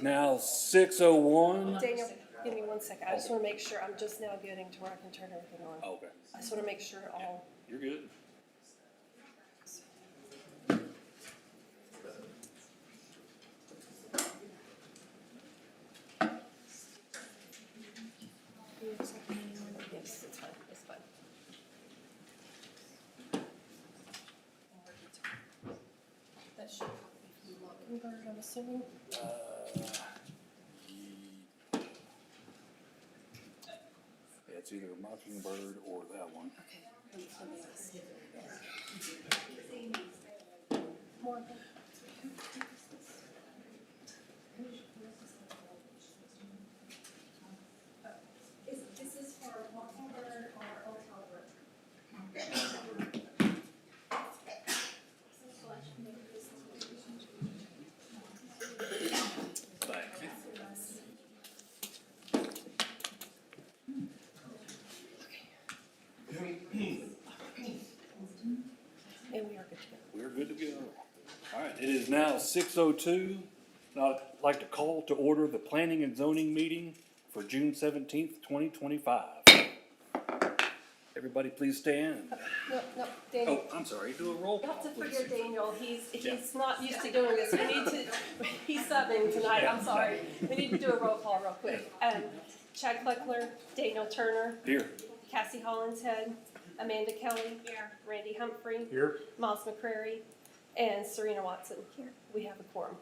is now 6:01. Daniel, give me 1 second. I just want to make sure, I'm just now getting to where I can turn everything on. Okay, I just want to make sure all. you're good. Yes, it's fine, it's fine. That should be from Mockingbird, I'm assuming. Yeah, it's either Mockingbird or that one. Okay. More. This is for Mockingbird or Untitled? And we are good to go. We're good to go. All right, it is now 6:02. Now I'd like to call to order the Planning and Zoning meeting for June 17th, 2025. Everybody please stand. No, Daniel. Oh, I'm sorry, do a roll You have call, to please. forgive Daniel, he's Yeah. not used to doing this, we need to, he's subbing tonight, I'm sorry. We need to do a roll call real quick. Chad Cleckler, Daniel Turner, Here. Cassie Hollinshead, Amanda Kelly. Here. Randy Humphrey. Here. Miles McCrary, and Serena Watson. Here. We have a quorum.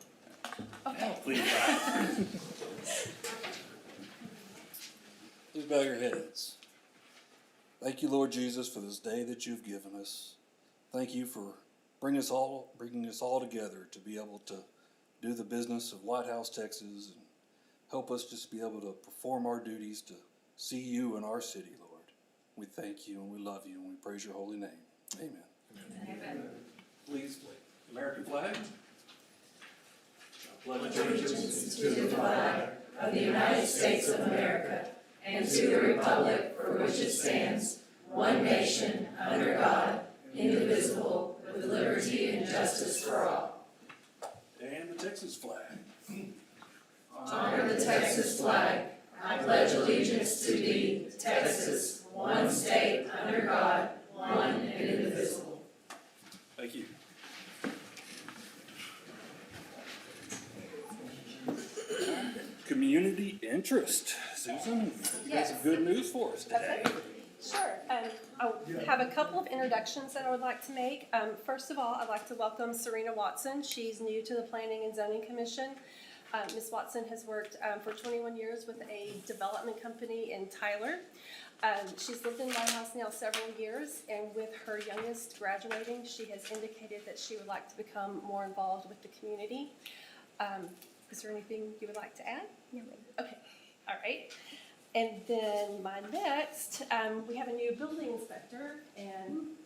Okay. Please rise. Please bow your heads. Thank you, Lord Jesus, for this day that you've given us. Thank you for bringing us all together to be able to do the business of White House, Texas, and help us just be able to perform our duties to see you in our city, Lord. We thank you and we love you and we praise your holy name. Amen. Amen. Please, American flag. Pledge allegiance to the flag of the United States of America and to the republic for which it stands, one nation, under God, indivisible, with liberty and justice for all. And the Texas flag. Honor the Texas flag. I pledge allegiance to thee, Texas, one state, under God, one and indivisible. Thank you. Community interest. Susan, you got some good news for us today. Sure. I have a couple of introductions that I would like to make. First of all, I'd like to welcome Serena Watson. She's new to the Planning and Zoning Commission. Ms. Watson has worked for 21 years with a development company in Tyler. She's lived in my house now several years, and with her youngest graduating, she has indicated that she would like to become more involved with the community. Is there anything you would like to add? No. Okay, all right. And then my next, we have a new building inspector, and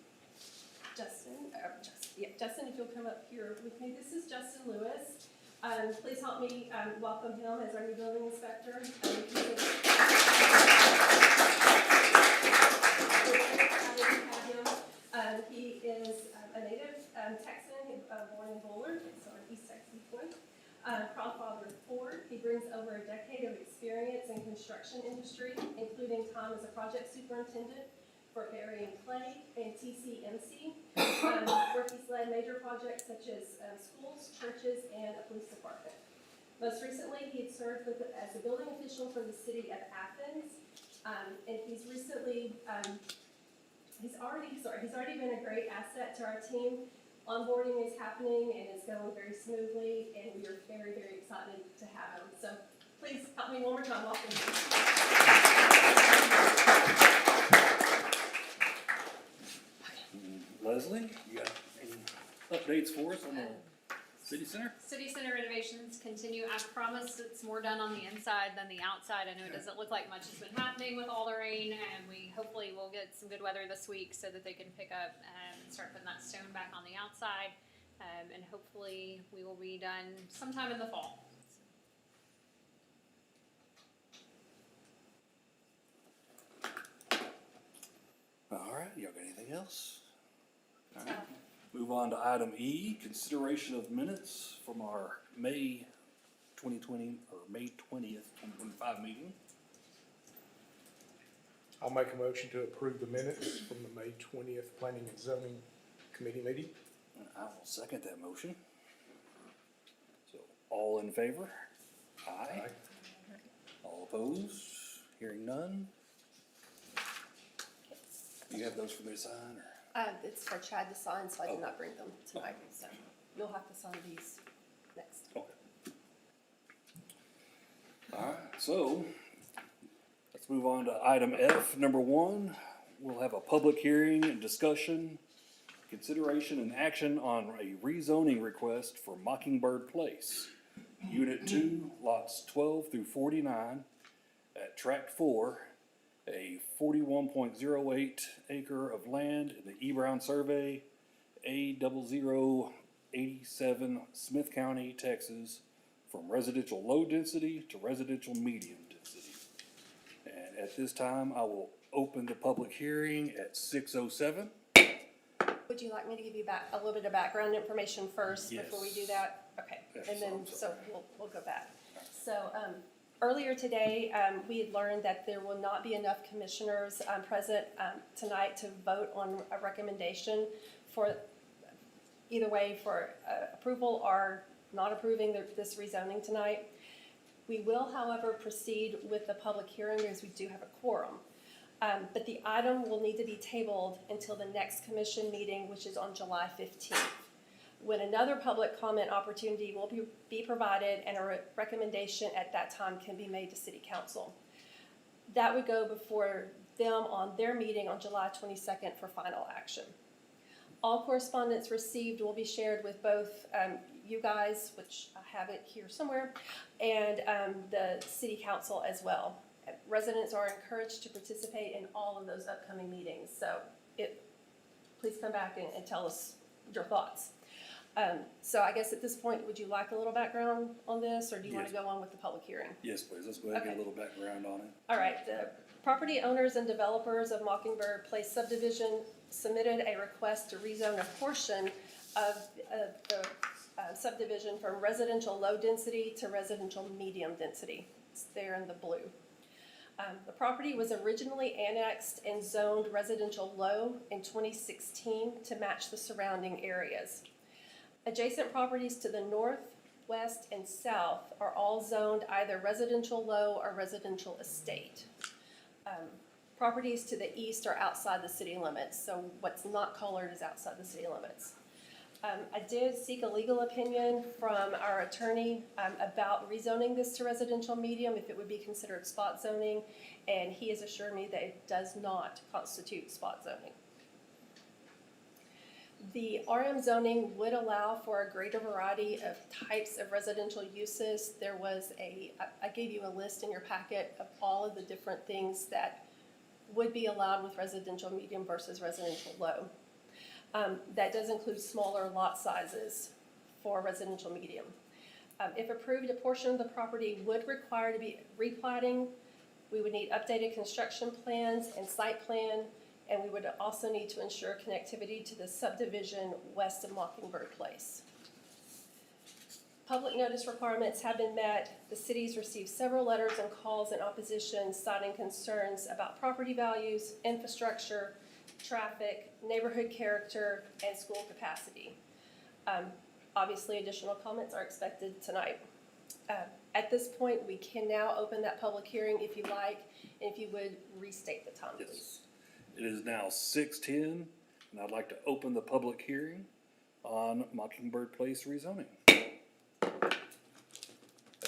Justin, if you'll come up here with me. This is Justin Lewis. Please help me welcome him as our new building inspector. He is a native Texan, born in Bullard, so an East Texas boy. Proud father of four. He brings over a decade of experience in construction industry, including time as a project superintendent for Barry and Clay and TCMC, where he's led major projects such as schools, churches, and a police department. Most recently, he had served as a building official for the city of Athens, and he's recently, he's already been a great asset to our team. Onboarding is happening and it's going very smoothly, and we are very, very excited to have him. So please help me one more time. Welcome. Leslie, you got any updates for us on the city center? City center renovations continue. I promise it's more done on the inside than the outside. I know it doesn't look like much has been happening with all the rain, and we hopefully will get some good weather this week so that they can pick up and start putting that stone back on the outside. And hopefully we will be done sometime in the fall. All right, y'all got anything else? All right. Move on to item E, consideration of minutes from our May 2020, or May 20th, 2025 meeting. I'll make a motion to approve the minutes from the May 20th Planning and Zoning Committee meeting. And I will second that motion. So, all in favor? Aye. All opposed? Hearing none? Do you have those for me to sign, or? It's for Chad to sign, so I did not bring them tonight, so you'll have to sign these next. Okay. Alright, so, let's move on to item F, number 1. We'll have a public hearing and discussion, consideration and action on a rezoning request for Mockingbird Place, Unit 2, lots 12 through 49, at Tract 4, a 41.08 acre of land in the E. Brown Survey, A0058 Smith County, Texas, from residential low density to residential medium density. And at this time, I will open the public hearing at 6:07. Would you like me to give you a little bit of background information first before we do that? Okay, Yes, and then, I'm so sorry. we'll go back. So, earlier today, we had learned that there will not be enough commissioners, present, tonight to vote on a recommendation for, either way, for, approval or not approving this rezoning tonight. We will, however, proceed with the public hearing because we do have a quorum. But the item will need to be tabled until the next commission meeting, which is on July 15th, when another public comment opportunity will be provided and a recommendation at that time can be made to City Council. That would go before them on their meeting on July 22nd for final action. All correspondence received will be shared with both you guys, which I have it here somewhere, and the City Council as well. Residents are encouraged to participate in all of those upcoming meetings, so please come back and tell us your thoughts. So I guess at this point, would you like a little background on this, or do you want to go on with the public hearing? Yes, please, let's go ahead and get a Okay. little background on it. All right, the property owners and developers of Mockingbird Place subdivision submitted a request to rezone a portion of the subdivision from residential low density to residential medium density. It's there in the blue. The property was originally annexed and zoned residential low in 2016 to match the surrounding areas. Adjacent properties to the north, west, and south are all zoned either residential low or residential estate. Properties to the east are outside the city limits, so what's not colored is outside the city limits. I did seek a legal opinion from our attorney about rezoning this to residential medium, if it would be considered spot zoning, and he has assured me that it does not constitute spot zoning. The RM zoning would allow for a greater variety of types of residential uses. There was I gave you a list in your packet of all of the different things that would be allowed with residential medium versus residential low. That does include smaller lot sizes for residential medium. If approved, a portion of the property would require to be replatting. We would need updated construction plans and site plan, and we would also need to ensure connectivity to the subdivision west of Mockingbird Place. Public notice requirements have been met. The city's received several letters and calls in opposition citing concerns about property values, infrastructure, traffic, neighborhood character, and school capacity. Obviously, additional comments are expected tonight. At this point, we can now open that public hearing if you like, and if you would restate the time, please. Yes. It is now 6:10, and I'd like to open the public hearing on Mockingbird Place rezoning.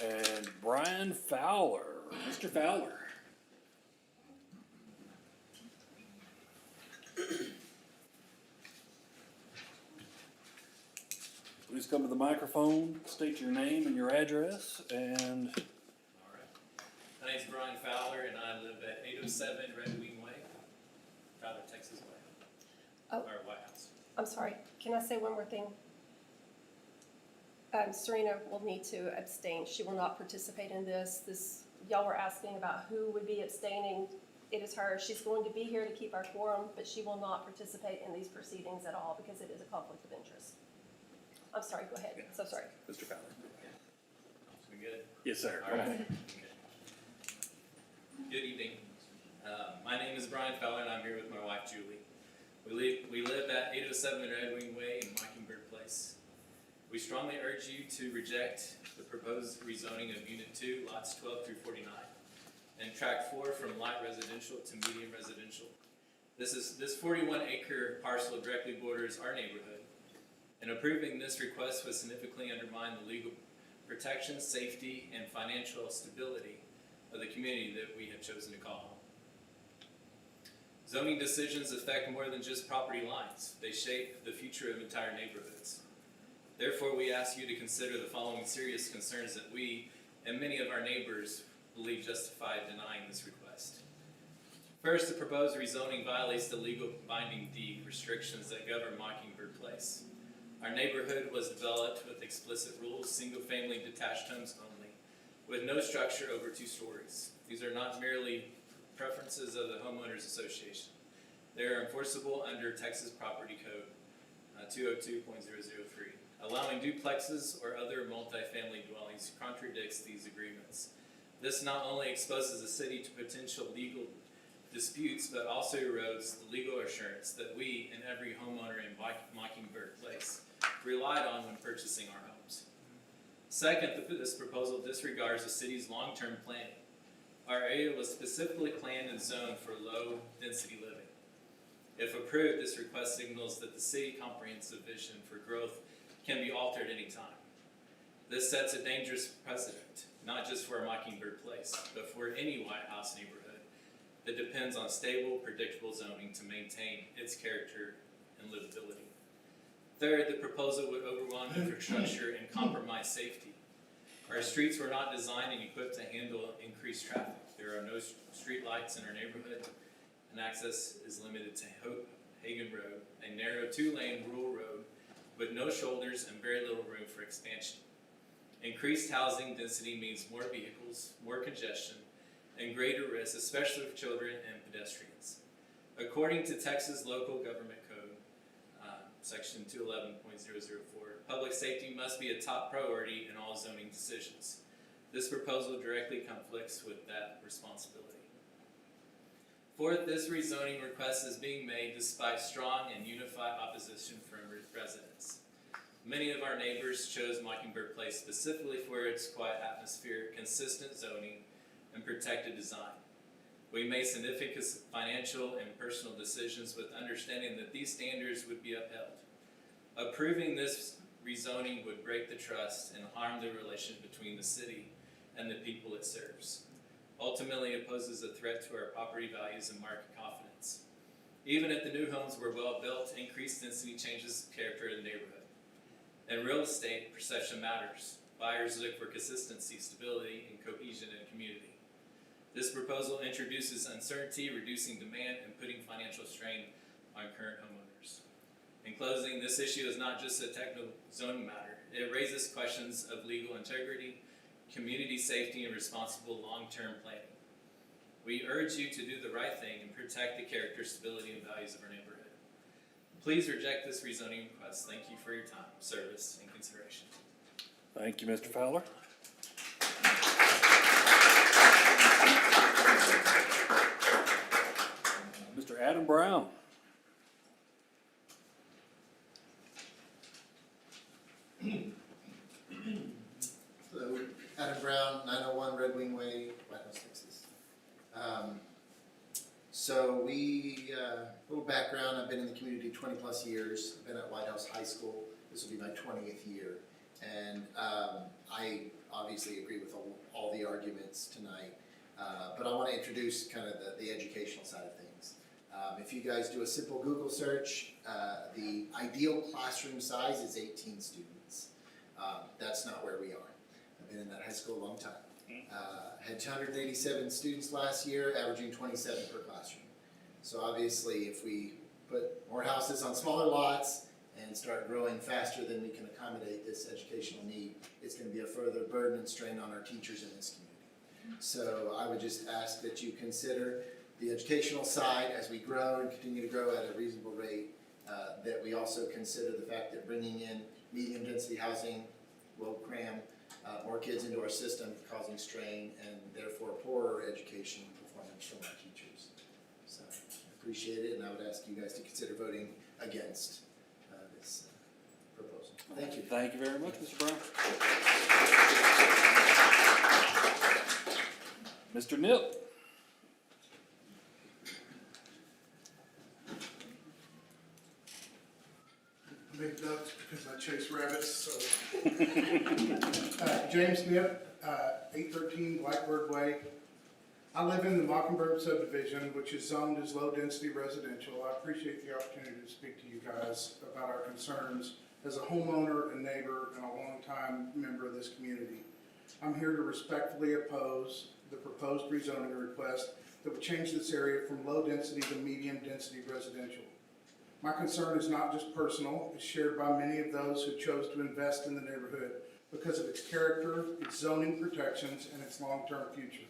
And Brian Fowler, Mr. Fowler. Please come to the microphone, state your name and your address, and All right. My name's Brian Fowler, and I live at 807 Red Wing Way, Fowler, Texas Way. Oh. Or White House. I'm sorry, can I say one more thing? Serena will need to abstain. She will not participate in this. Y'all were asking about who would be abstaining. It is her. She's going to be here to keep our quorum, but she will not participate in these proceedings at all because it is a conflict of interest. I'm sorry, go ahead. So sorry. Mr. Fowler. So we good? Yes, sir. All right. Okay. Good evening. My name is Brian Feller, and I'm here with my wife, Julie. We live at 807 Red Wing Way in Mockingbird Place. We strongly urge you to reject the proposed rezoning of Unit 2, lots 12 through 49, and Tract 4 from light residential to medium residential. This 41-acre parcel directly borders our neighborhood, and approving this request would significantly undermine the legal protection, safety, and financial stability of the community that we have chosen to call home. Zoning decisions affect more than just property lines. They shape the future of entire neighborhoods. Therefore, we ask you to consider the following serious concerns that we and many of our neighbors believe justify denying this request. First, the proposed rezoning violates the legal binding deed restrictions that govern Mockingbird Place. Our neighborhood was developed with explicit rules, single-family detached homes only, with no structure over 2 stories. These are not merely preferences of the homeowners association. They are enforceable under Texas Property Code 202.003. Allowing duplexes or other multifamily dwellings contradicts these agreements. This not only exposes the city to potential legal disputes, but also erodes the legal assurance that we and every homeowner in Mockingbird Place relied on when purchasing our homes. Second, this proposal disregards the city's long-term planning. Our area was specifically planned and zoned for low-density living. If approved, this request signals that the city comprehensive vision for growth can be altered any time. This sets a dangerous precedent, not just for Mockingbird Place, but for any White House neighborhood that depends on stable, predictable zoning to maintain its character and livability. Third, the proposal would overwhelm infrastructure and compromise safety. Our streets were not designed and equipped to handle increased traffic. There are no street lights in our neighborhood, and access is limited to Hagan Rd, a narrow 2-lane rural road with no shoulders and very little room for expansion. Increased housing density means more vehicles, more congestion, and greater risk, especially for children and pedestrians. According to Texas Local Government Code, Section 211.004, public safety must be a top priority in all zoning decisions. This proposal directly conflicts with that responsibility. Fourth, this rezoning request is being made despite strong and unified opposition from residents. Many of our neighbors chose Mockingbird Place specifically for its quiet atmosphere, consistent zoning, and protected design. We made significant financial and personal decisions with understanding that these standards would be upheld. Approving this rezoning would break the trust and harm the relation between the city and the people it serves. Ultimately, it poses a threat to our property values and market confidence. Even if the new homes were well built, increased density changes the character of the neighborhood. In real estate, perception matters. Buyers look for consistency, stability, and cohesion in a community. This proposal introduces uncertainty, reducing demand, and putting financial strain on current homeowners. In closing, this issue is not just a technical zoning matter. It raises questions of legal integrity, community safety, and responsible long-term planning. We urge you to do the right thing and protect the character, stability, and values of our neighborhood. Please reject this rezoning request. Thank you for your time, service, and consideration. Thank you, Mr. Fowler. Mr. Adam Brown. Hello, Adam Brown, 901 Red Wing Way, White House, Texas. Little background, I've been in the community 20 plus years. I've been at White House High School. This will be my 20th year. And I obviously agree with all the arguments tonight. But I want to introduce kind of the educational side of things. If you guys do a simple Google search, the ideal classroom size is 18 students. That's not where we are. I've been in that high school a long time. Had 287 students last year, averaging 27 per classroom. So obviously, if we put more houses on smaller lots and start growing faster than we can accommodate this educational need, it's going to be a further burden and strain on our teachers in this community. So I would just ask that you consider the educational side as we grow and continue to grow at a reasonable rate, that we also consider the fact that bringing in medium density housing will cram more kids into our system, causing strain and therefore poorer education performance from our teachers. So I appreciate it, and I would ask you guys to consider voting against this proposal. Thank you. Thank you very much, Mr. Brown. Mr. Nip. I make ducks because I chase rabbits, so. James Nip, 813 Blackbird Way. I live in the Mockingbird Subdivision, which is zoned as low-density residential. I appreciate the opportunity to speak to you guys about our concerns as a homeowner, a neighbor, and a longtime member of this community. I'm here to respectfully oppose the proposed rezoning request that would change this area from low-density to medium-density residential. My concern is not just personal, it's shared by many of those who chose to invest in the neighborhood because of its character, its zoning protections, and its long-term future.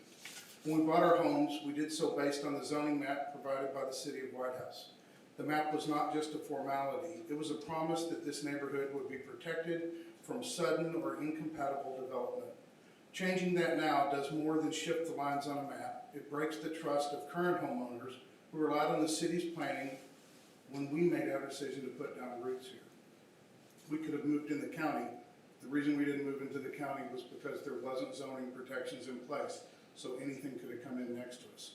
When we bought our homes, we did so based on the zoning map provided by the City of White House. The map was not just a formality, it was a promise that this neighborhood would be protected from sudden or incompatible development. Changing that now does more than shift the lines on a map. It breaks the trust of current homeowners who relied on the city's planning when we made our decision to put down roots here. We could have moved in the county. The reason we didn't move into the county was because there wasn't zoning protections in place, so anything could have come in next to us.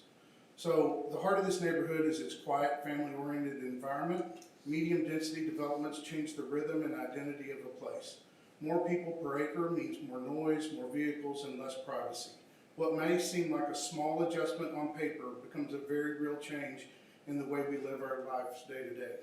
So the heart of this neighborhood is its quiet, family-oriented environment. Medium-density developments change the rhythm and identity of a place. More people per acre means more noise, more vehicles, and less privacy. What may seem like a small adjustment on paper becomes a very real change in the way we live our lives day to day.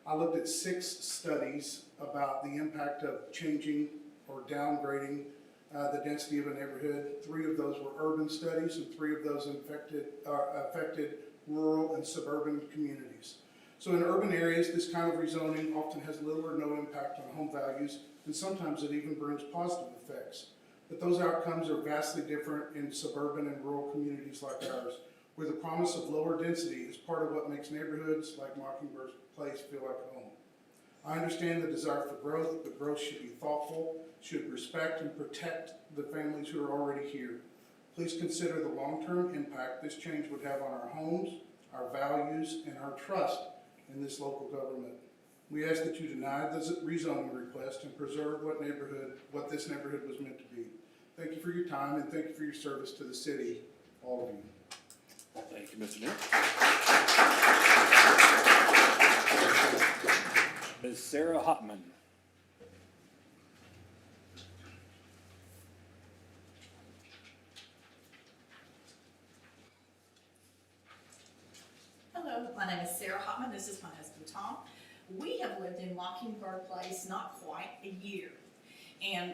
I looked at 6 studies about the impact of changing or downgrading the density of a neighborhood. 3 of those were urban studies, and 3 of those affected rural and suburban communities. So in urban areas, this kind of rezoning often has little or no impact on home values, and sometimes it even brings positive effects. But those outcomes are vastly different in suburban and rural communities like ours, where the promise of lower density is part of what makes neighborhoods like Mockingbird Place feel like home. I understand the desire for growth, but growth should be thoughtful, should respect and protect the families who are already here. Please consider the long-term impact this change would have on our homes, our values, and our trust in this local government. We ask that you deny the rezoning request and preserve what this neighborhood was meant to be. Thank you for your time, and thank you for your service to the city, all of you. Thank you, Mr. Nick. Ms. Sarah Hotman. Hello, my name is Sarah Hotman. This is my husband, Tom. We have lived in Mockingbird Place not quite a year. And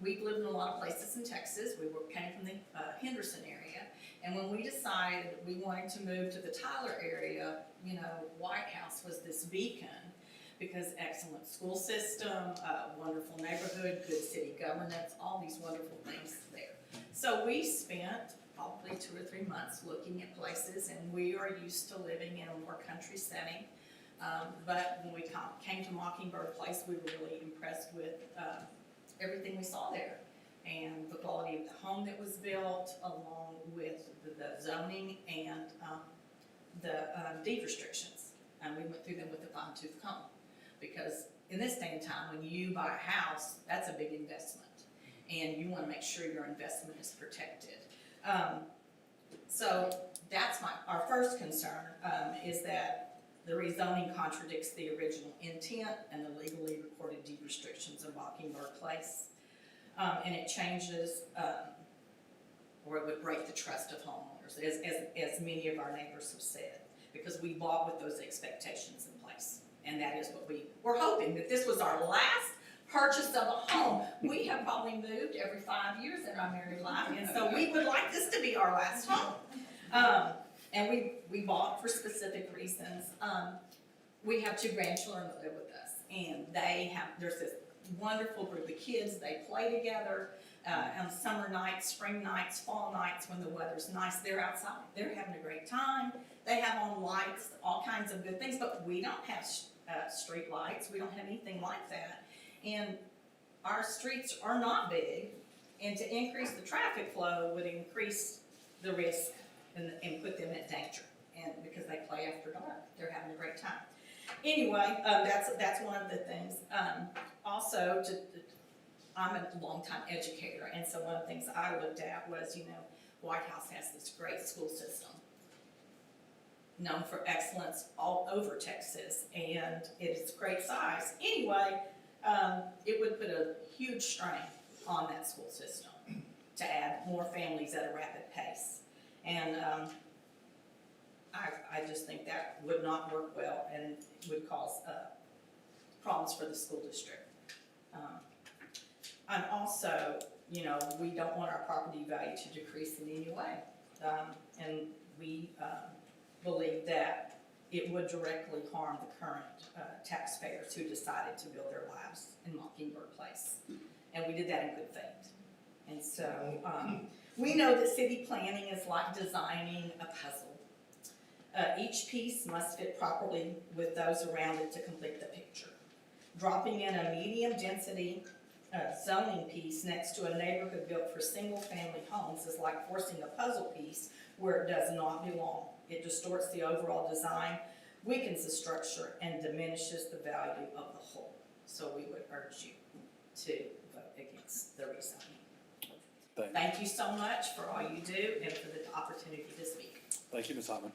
we've lived in a lot of places in Texas. We came from the Henderson area. And when we decided we wanted to move to the Tyler area, you know, White House was this beacon because excellent school system, wonderful neighborhood, good city governance, all these wonderful things there. So we spent probably 2 or 3 months looking at places, and we are used to living in a more country setting. But when we came to Mockingbird Place, we were really impressed with everything we saw there and the quality of the home that was built, along with the zoning and the deed restrictions. And we went through them with a fine-tooth comb, because in this day and time, when you buy a house, that's a big investment, and you want to make sure your investment is protected. So that's our first concern, is that the rezoning contradicts the original intent and the legally recorded deed restrictions of Mockingbird Place. And it changes, or it would break the trust of homeowners, as many of our neighbors have said, because we bought with those expectations in place. And that is what we were hoping, that this was our last purchase of a home. We have probably moved every 5 years in our married life, and so we would like this to be our last home. And we bought for specific reasons. We have 2 grandchildren that live with us, and there's this wonderful group of kids. They play together on summer nights, spring nights, fall nights when the weather's nice. They're outside. They're having a great time. They have on lights, all kinds of good things, but we don't have street lights. We don't have anything like that. And our streets are not big, and to increase the traffic flow would increase the risk and put them at danger. And because they play after dark, they're having a great time. Anyway, that's one of the things. Also, I'm a longtime educator, and so one of the things I looked at was, White House has this great school system, known for excellence all over Texas, and it's great size. Anyway, it would put a huge strain on that school system to add more families at a rapid pace. And I just think that would not work well and would cause problems for the school district. And also, we don't want our property value to decrease in any way. And we believe that it would directly harm the current taxpayers who decided to build their lives in Mockingbird Place. And we did that in good faith. And so we know that city planning is like designing a puzzle. Each piece must fit properly with those around it to complete the picture. Dropping in a medium density zoning piece next to a neighborhood built for single family homes is like forcing a puzzle piece where it does not belong. It distorts the overall design, weakens the structure, and diminishes the value of the whole. So we would urge you to vote against the rezoning. Thank you so much for all you do and for the opportunity to speak. Thank you, Ms. Hoffman.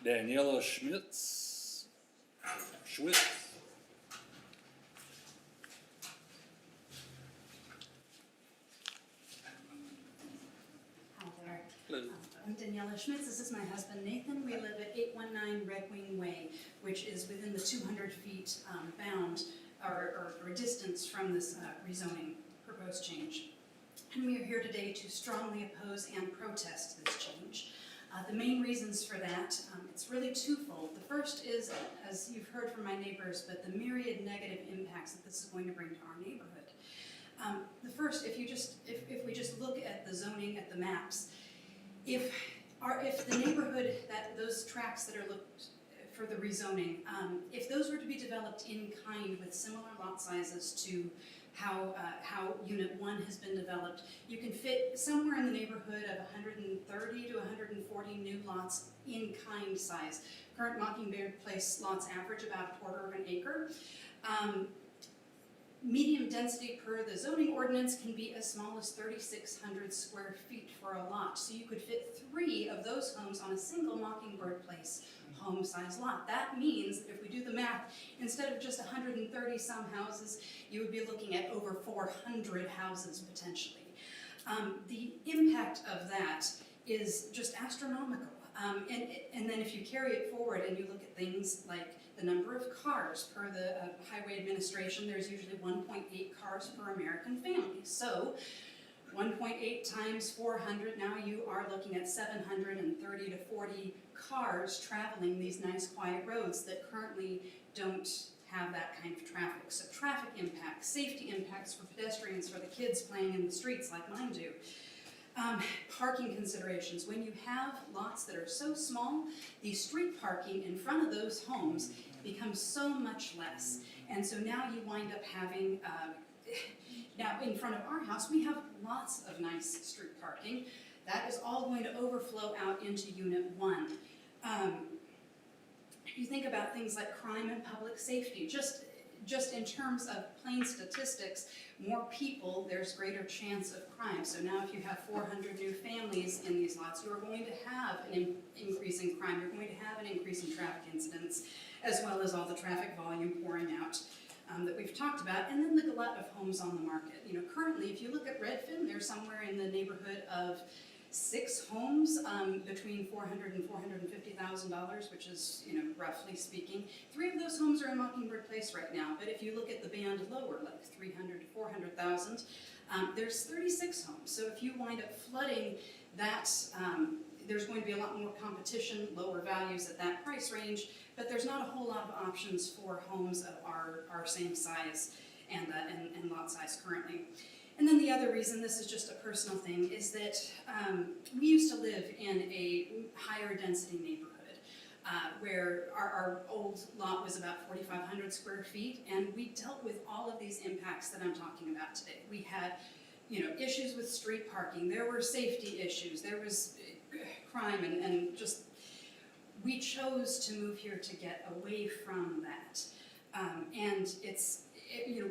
Daniela Schmitz. Schwitz. Hi there. Hello. I'm Daniela Schmitz. This is my husband Nathan. We live at 819 Red Wing Way, which is within the 200 feet bound or distance from this rezoning proposed change. And we are here today to strongly oppose and protest this change. The main reasons for that, it's really twofold. The first is, as you've heard from my neighbors, but the myriad negative impacts that this is going to bring to our neighborhood. The first, if we just look at the zoning, at the maps, if the neighborhood, those tracts that are looked for the rezoning, if those were to be developed in kind with similar lot sizes to how Unit 1 has been developed, you can fit somewhere in the neighborhood of 130 to 140 new lots in kind size. Current Mockingbird Place lots average about 1/4 of an acre. Medium density per the zoning ordinance can be as small as 3,600 square feet for a lot. So you could fit 3 of those homes on a single Mockingbird Place home size lot. That means that if we do the math, instead of just 130 some houses, you would be looking at over 400 houses potentially. The impact of that is just astronomical. And then if you carry it forward and you look at things like the number of cars per the Highway Administration, there's usually 1.8 cars per American family. So 1.8 times 400, now you are looking at 730 to 40 cars traveling these nice quiet roads that currently don't have that kind of traffic. So traffic impacts, safety impacts for pedestrians, for the kids playing in the streets like mine do. Parking considerations. When you have lots that are so small, the street parking in front of those homes becomes so much less. And so now you wind up having, now in front of our house, we have lots of nice street parking. That is all going to overflow out into Unit 1. You think about things like crime and public safety, just in terms of plain statistics, more people, there's greater chance of crime. So now if you have 400 new families in these lots, you are going to have an increase in crime. You're going to have an increase in traffic incidents, as well as all the traffic volume pouring out that we've talked about. And then the glut of homes on the market. You know, currently, if you look at Redfin, they're somewhere in the neighborhood of 6 homes between $400,000 and $450,000, which is, you know, roughly speaking. 3 of those homes are in Mockingbird Place right now, but if you look at the band lower, like 300 to 400,000, there's 36 homes. So if you wind up flooding that, there's going to be a lot more competition, lower values at that price range, but there's not a whole lot of options for homes of our same size and lot size currently. And then the other reason, this is just a personal thing, is that we used to live in a higher density neighborhood. where our old lot was about 4,500 square feet, and we dealt with all of these impacts that I'm talking about today. We had, issues with street parking, there were safety issues, there was crime, and just, we chose to move here to get away from that. And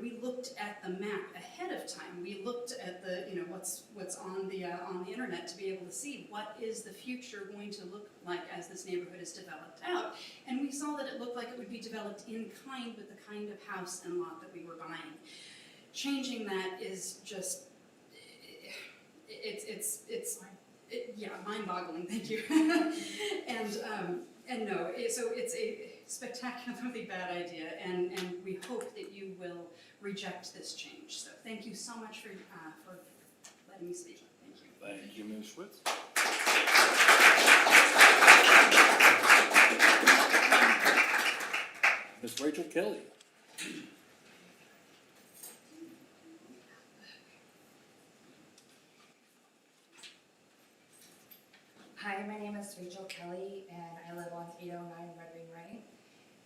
we looked at the map ahead of time. We looked at the, what's on the internet to be able to see what is the future going to look like as this neighborhood is developed out. And we saw that it looked like it would be developed in kind with the kind of house and lot that we were buying. Changing that is just, mind-boggling. Thank you. And no, so it's a spectacularly bad idea, and we hope that you will reject this change. So thank you so much for letting me speak. Thank you. Thank you, Ms. Schwitz. Ms. Rachel Kelly. Hi, my name is Rachel Kelly, and I live on 809 Red Wing Way.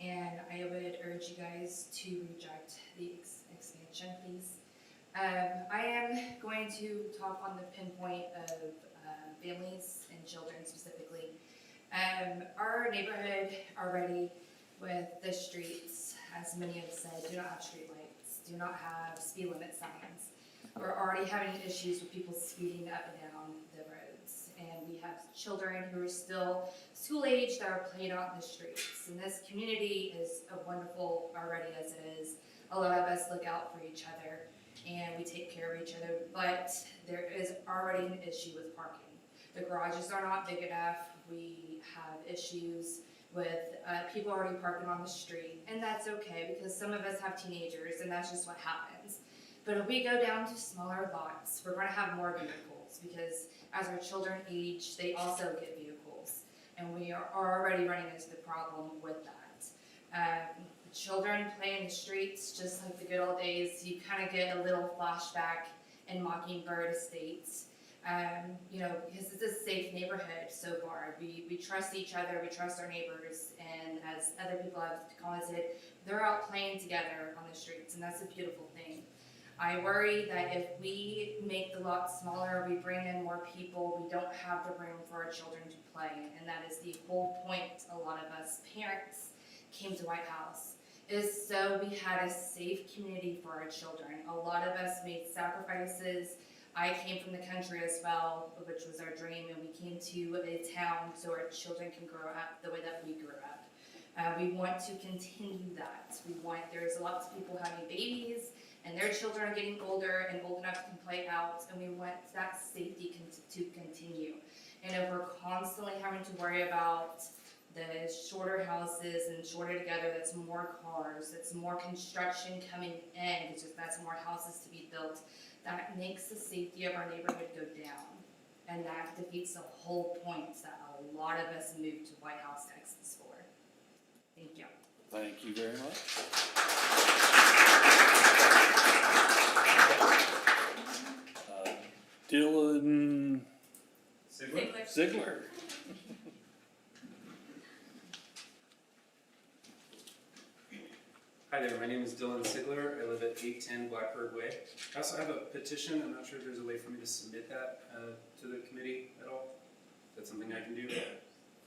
And I would urge you guys to reject the expansion, please. I am going to talk on the pinpoint of families and children specifically. Our neighborhood already with the streets, as many have said, do not have street lights, do not have speed limit signs. We're already having issues with people speeding up and down the roads. And we have children who are still school age that are playing out in the streets. And this community is wonderful already as it is. A lot of us look out for each other and we take care of each other, but there is already an issue with parking. The garages are not big enough. We have issues with people already parking on the street, and that's okay because some of us have teenagers and that's just what happens. But if we go down to smaller lots, we're going to have more vehicles because as our children age, they also get vehicles. And we are already running into the problem with that. Children play in the streets just like the good old days. You kind of get a little flashback in Mockingbird Estates. Because it's a safe neighborhood so far. We trust each other, we trust our neighbors, and as other people have commented, they're out playing together on the streets, and that's a beautiful thing. I worry that if we make the lot smaller, we bring in more people, we don't have the room for our children to play, and that is the whole point a lot of us parents came to White House, is so we had a safe community for our children. A lot of us made sacrifices. I came from the country as well, which was our dream, and we came to a town so our children can grow up the way that we grew up. We want to continue that. There's lots of people having babies, and their children are getting older and old enough to play out, and we want that safety to continue. And if we're constantly having to worry about the shorter houses and shorter together, that's more cars, that's more construction coming in, because that's more houses to be built, that makes the safety of our neighborhood go down. And that defeats the whole point that a lot of us moved to White House, Texas for. Thank you. Thank you very much. Dylan Ziegler. Hi there, my name is Dylan Sigler. I live at 810 Blackbird Way. I also have a petition. I'm not sure if there's a way for me to submit that to the committee at all. Is that something I can do?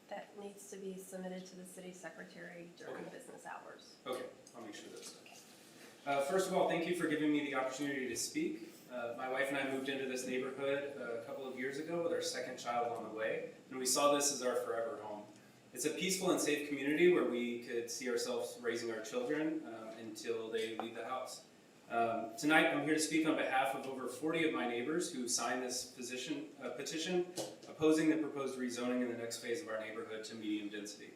That needs to be submitted to the city secretary during business hours. Okay, I'll make sure that's done. First of all, thank you for giving me the opportunity to speak. My wife and I moved into this neighborhood a couple of years ago with our second child on the way, and we saw this as our forever home. It's a peaceful and safe community where we could see ourselves raising our children until they leave the house. Tonight I'm here to speak on behalf of over 40 of my neighbors who signed this petition opposing the proposed rezoning in the next phase of our neighborhood to medium density.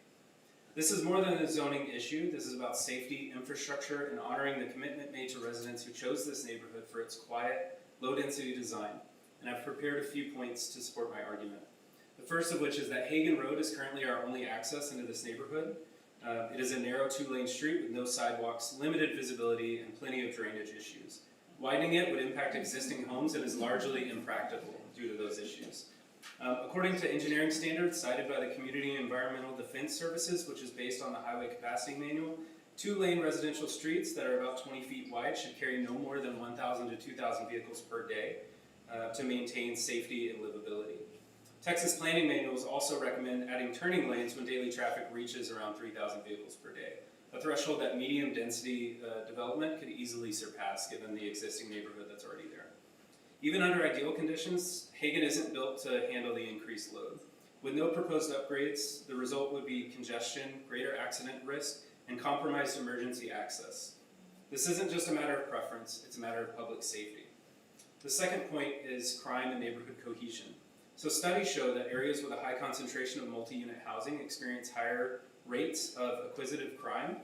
This is more than a zoning issue. This is about safety, infrastructure, and honoring the commitment made to residents who chose this neighborhood for its quiet, low-density design. And I've prepared a few points to support my argument. The first of which is that Hagan Rd is currently our only access into this neighborhood. It is a narrow two-lane street with no sidewalks, limited visibility, and plenty of drainage issues. Widening it would impact existing homes and is largely impractical due to those issues. According to engineering standards cited by the Community Environmental Defense Services, which is based on the Highway Capacity Manual, 2-lane residential streets that are about 20 feet wide should carry no more than 1,000 to 2,000 vehicles per day to maintain safety and livability. Texas planning manuals also recommend adding turning lanes when daily traffic reaches around 3,000 vehicles per day, a threshold that medium density development could easily surpass given the existing neighborhood that's already there. Even under ideal conditions, Hagan isn't built to handle the increased load. With no proposed upgrades, the result would be congestion, greater accident risk, and compromised emergency access. This isn't just a matter of preference, it's a matter of public safety. The second point is crime and neighborhood cohesion. So studies show that areas with a high concentration of multi-unit housing experience higher rates of acquisitive crime,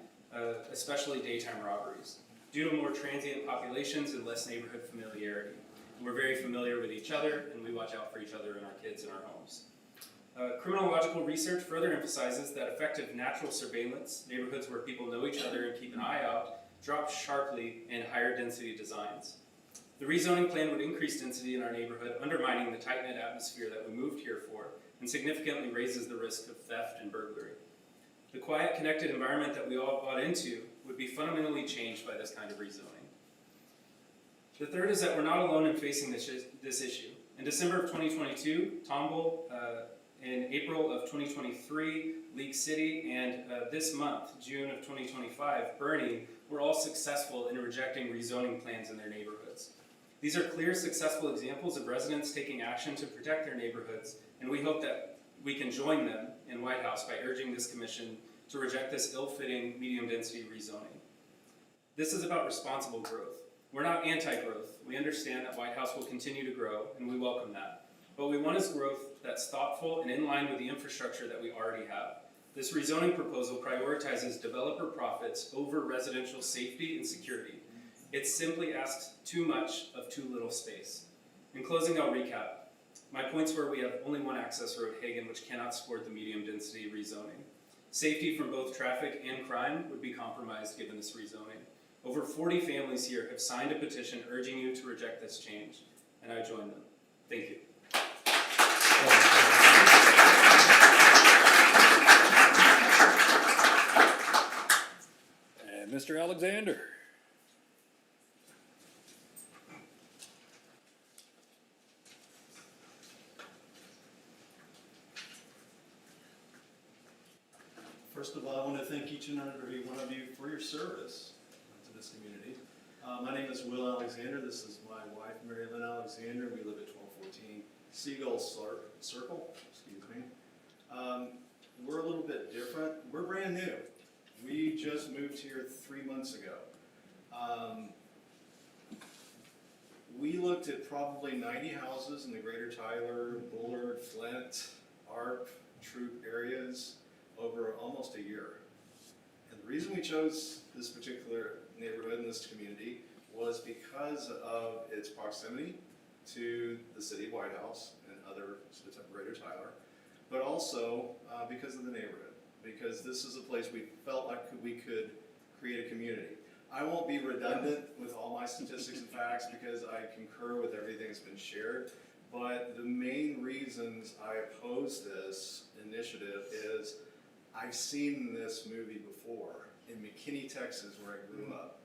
especially daytime robberies, due to more transient populations and less neighborhood familiarity. We're very familiar with each other, and we watch out for each other and our kids in our homes. Criminological research further emphasizes that effective natural surveillance, neighborhoods where people know each other and keep an eye out, drop sharply in higher density designs. The rezoning plan would increase density in our neighborhood, undermining the tight-knit atmosphere that we moved here for, and significantly raises the risk of theft and burglary. The quiet, connected environment that we all bought into would be fundamentally changed by this kind of rezoning. The third is that we're not alone in facing this issue. In December of 2022, Tomball, in April of 2023, League City, and this month, June of 2025, Bernie, were all successful in rejecting rezoning plans in their neighborhoods. These are clear, successful examples of residents taking action to protect their neighborhoods, and we hope that we can join them in White House by urging this commission to reject this ill-fitting medium-density rezoning. This is about responsible growth. We're not anti-growth. We understand that White House will continue to grow, and we welcome that. What we want is growth that's thoughtful and in line with the infrastructure that we already have. This rezoning proposal prioritizes developer profits over residential safety and security. It simply asks too much of too little space. In closing, I'll recap. My points were we have only one access road, Hagan, which cannot support the medium density rezoning. Safety from both traffic and crime would be compromised given this rezoning. Over 40 families here have signed a petition urging you to reject this change, and I join them. Thank you. And Mr. Alexander. First of all, I want to thank each and every one of you for your service to this community. My name is Will Alexander. This is my wife, Mary Lynn Alexander. We live at 1214 Seagull Circle. Excuse me. We're a little bit different. We're brand new. We just moved here 3 months ago. We looked at probably 90 houses in the greater Tyler, Bullard, Flint, Arp, Troop areas over almost a year. And the reason we chose this particular neighborhood in this community was because of its proximity to the city of White House and other greater Tyler, but also because of the neighborhood, because this is a place we felt like we could create a community. I won't be redundant with all my statistics and facts because I concur with everything that's been shared, but the main reasons I oppose this initiative is I've seen this movie before in McKinney, Texas, where I grew up,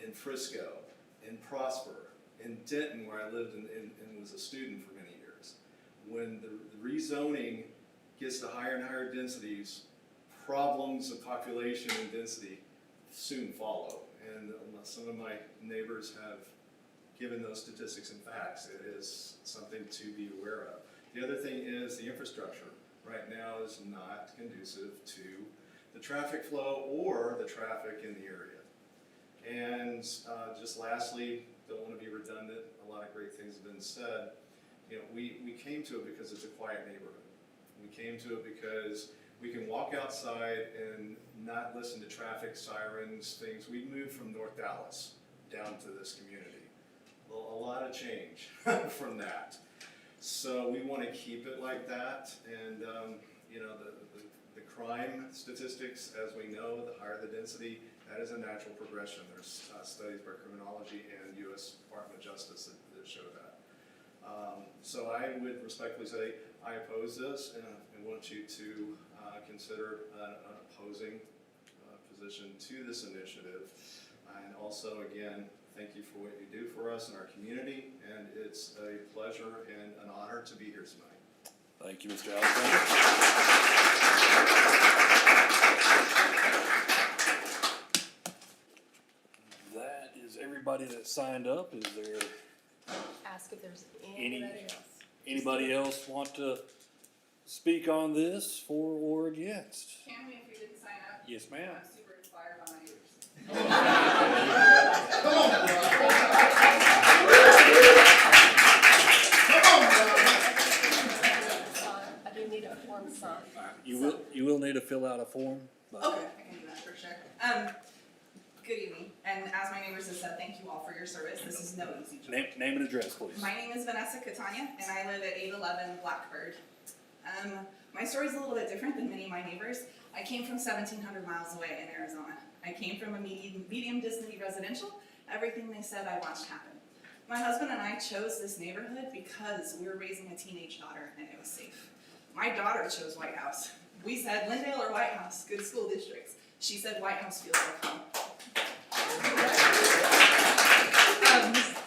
in Frisco, in Prosper, in Denton, where I lived and was a student for many years. When the rezoning gets to higher and higher densities, problems of population and density soon follow. And some of my neighbors have given those statistics and facts. It is something to be aware of. The other thing is the infrastructure right now is not conducive to the traffic flow or the traffic in the area. And just lastly, don't want to be redundant, a lot of great things have been said. You know, we came to it because it's a quiet neighborhood. We came to it because we can walk outside and not listen to traffic sirens, things. We moved from North Dallas down to this community. A lot of change from that. So we want to keep it like that, and you know, the crime statistics, as we know, the higher the density, that is a natural progression. There's studies by criminology and U.S. Department of Justice that show that. So I would respectfully say I oppose this and want you to consider an opposing position to this initiative. And also, again, thank you for what you do for us in our community, and it's a pleasure and an honor to be here tonight. Thank you, Mr. Alexander. That is everybody that signed up. Is there Ask if there's anybody else. anybody else want to speak on this for or against? Can we, if you didn't sign up? Yes, ma'am. I'm super inspired by my neighbors. I do need a form signed. You will need to fill out a form. But Okay, I can do that for sure. Good evening, and as my neighbors have said, thank you all for your service. This is no easy job. name and address, please. My name is Vanessa Catania, and I live at 811 Blackbird. My story's a little bit different than many of my neighbors. I came from 1,700 miles away in Arizona. I came from a medium density residential. Everything they said I watched happen. My husband and I chose this neighborhood because we were raising a teenage daughter and it was safe. My daughter chose White House. We said Lindale or White House, good school districts. She said White House feels like home.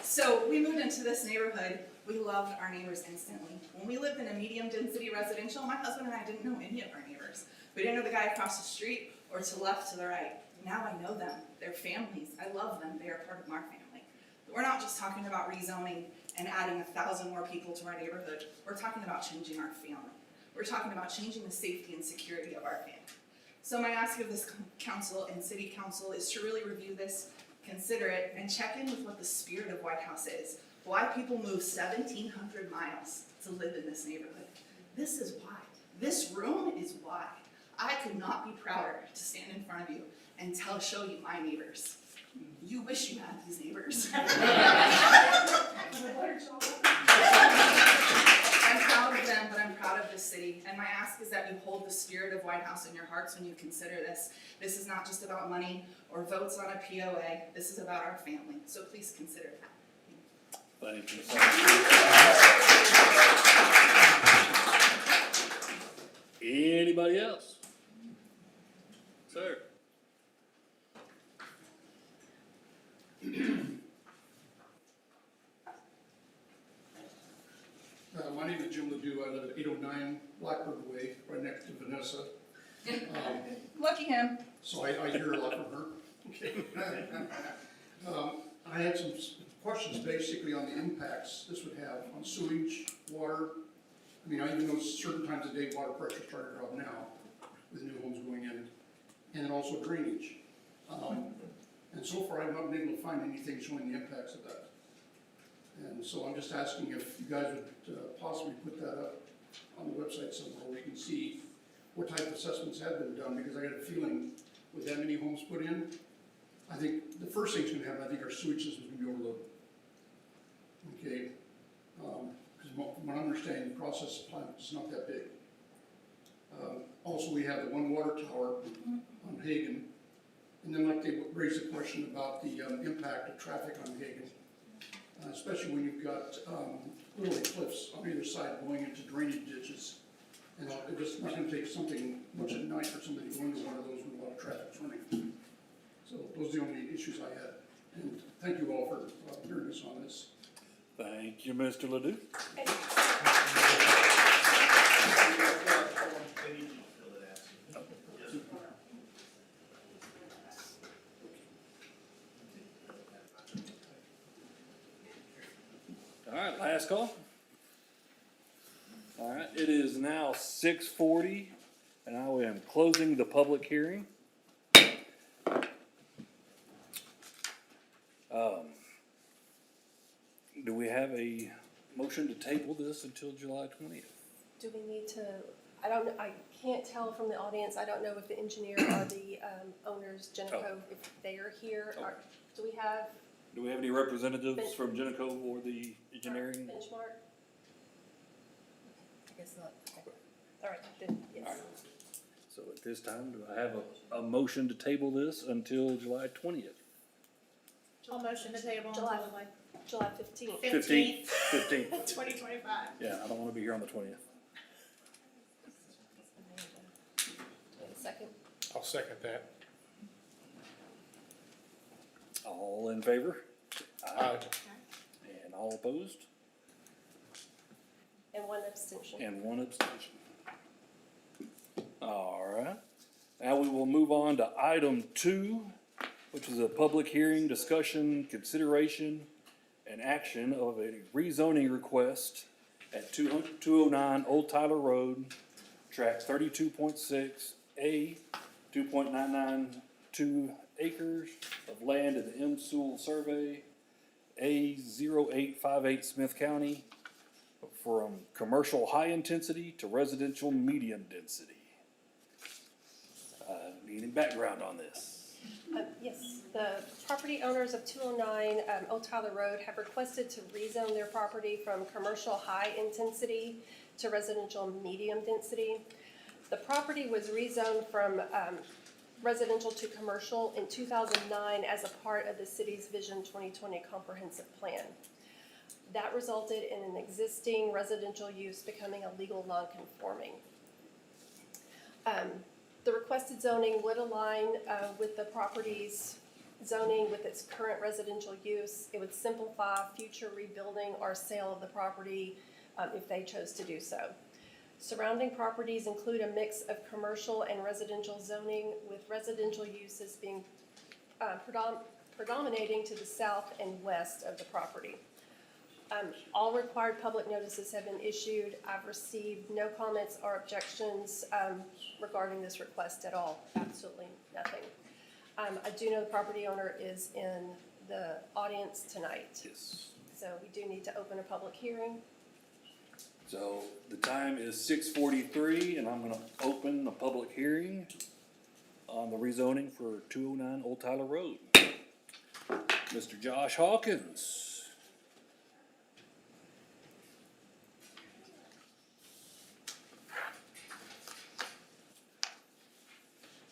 So we moved into this neighborhood. We loved our neighbors instantly. When we lived in a medium density residential, my husband and I didn't know any of our neighbors. We didn't know the guy across the street or to the left, to the right. Now I know them. They're families. I love them. They are part of our family. But we're not just talking about rezoning and adding 1,000 more people to our neighborhood. We're talking about changing our family. We're talking about changing the safety and security of our family. So my ask of this council and city council is to really review this, consider it, and check in with what the spirit of White House is. Why people move 1,700 miles to live in this neighborhood. This is why. This room is why. I could not be prouder to stand in front of you and show you my neighbors. You wish you had these neighbors. I'm proud of them, but I'm proud of this city. And my ask is that you hold the spirit of White House in your hearts when you consider this. This is not just about money or votes on a POA. This is about our family. So please consider that. Thank you. Anybody else? Sir? My name is Jim Ledoux. I live at 809 Blackbird Way, right next to Vanessa. Lucky him. So I hear a lot from her. Okay. I had some questions basically on the impacts this would have on sewage, water. I mean, I even know certain times of day water pressure started to drop now with new homes going in, and then also drainage. And so far I've not been able to find anything showing the impacts of that. And so I'm just asking if you guys would possibly put that up on the website somewhere where we can see what type of assessments have been done, because I got a feeling with that many homes put in, I think the first thing's gonna happen, I think our sewage system's gonna be overloaded. Okay, because from what I'm understanding, the process plant is not that big. Also, we have the one water tower on Hagan, and then like they raised a question about the impact of traffic on Hagan, especially when you've got literally cliffs on either side going into drainage ditches. And it's not gonna take something much at night for somebody to go into one of those when a lot of traffic's running. So those are the only issues I had. And thank you all for hearing us on this. Thank you, Mr. Ledoux. All right, last call. All right, it is now 6:40, and I am closing the public hearing. Do we have a motion to table this until July 20th? Do we need to, I can't tell from the audience, I don't know if the engineer or the owners, Genco, if they are here. Do we have any representatives from Genco or the engineering? benchmark? I guess not. Okay. All right, then, yes. All right. So at this time, do I have a motion to table this until July 20th? I'll motion to table July. July 15th. 15th. 2025. Yeah, I don't wanna be here on the 20th. Second. I'll second that. All in favor? Aye. And all opposed? And one abstention. And one abstention. All right. Now we will move on to item 2, which is a public hearing, discussion, consideration, and action of a rezoning request at 209 Old Tyler Road, tract 32.6, A, 2.992 acres of land in the M. Sewell survey, A0858 Smith County, from commercial high intensity to residential medium density. Any background on this? Yes, the property owners of 209 Old Tyler Road have requested to rezone their property from commercial high intensity to residential medium density. The property was rezoned from residential to commercial in 2009 as a part of the city's Vision 2020 comprehensive plan. That resulted in an existing residential use becoming a legal non-conforming. The requested zoning would align with the property's zoning with its current residential use. It would simplify future rebuilding or sale of the property if they chose to do so. Surrounding properties include a mix of commercial and residential zoning, with residential uses being predominating to the south and west of the property. All required public notices have been issued. I've received no comments or objections regarding this request at all, absolutely nothing. I do know the property owner is in the audience tonight. Yes. So we do need to open a public hearing. So the time is 6:43, and I'm gonna open the public hearing on the rezoning for 209 Old Tyler Road. Mr. Josh Hawkins.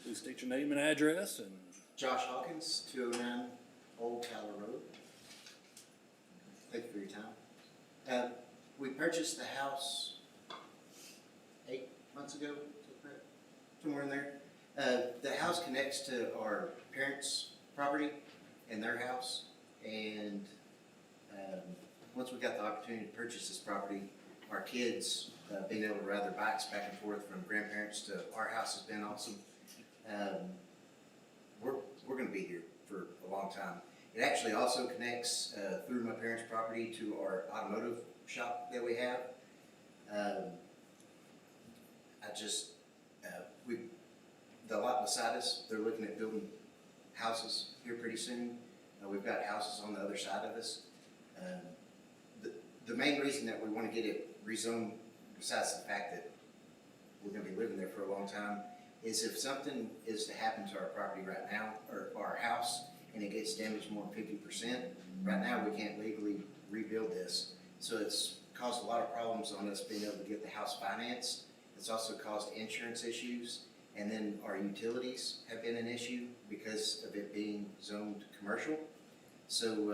Please state your name and address and. Josh Hawkins, 209 Old Tyler Road. Thank you for your time. We purchased the house 8 months ago, is that correct? Somewhere in there. The house connects to our parents' property and their house, and once we got the opportunity to purchase this property, our kids being able to ride their bikes back and forth from grandparents to our house has been awesome. We're gonna be here for a long time. It actually also connects through my parents' property to our automotive shop that we have. The lot beside us, they're looking at building houses here pretty soon. We've got houses on the other side of us. The main reason that we want to get it rezoned, besides the fact that we're gonna be living there for a long time, is if something is to happen to our property right now, or our house, and it gets damaged more than 50%, right now we can't legally rebuild this. So it's caused a lot of problems on us being able to get the house financed. It's also caused insurance issues, and then our utilities have been an issue because of it being zoned commercial. So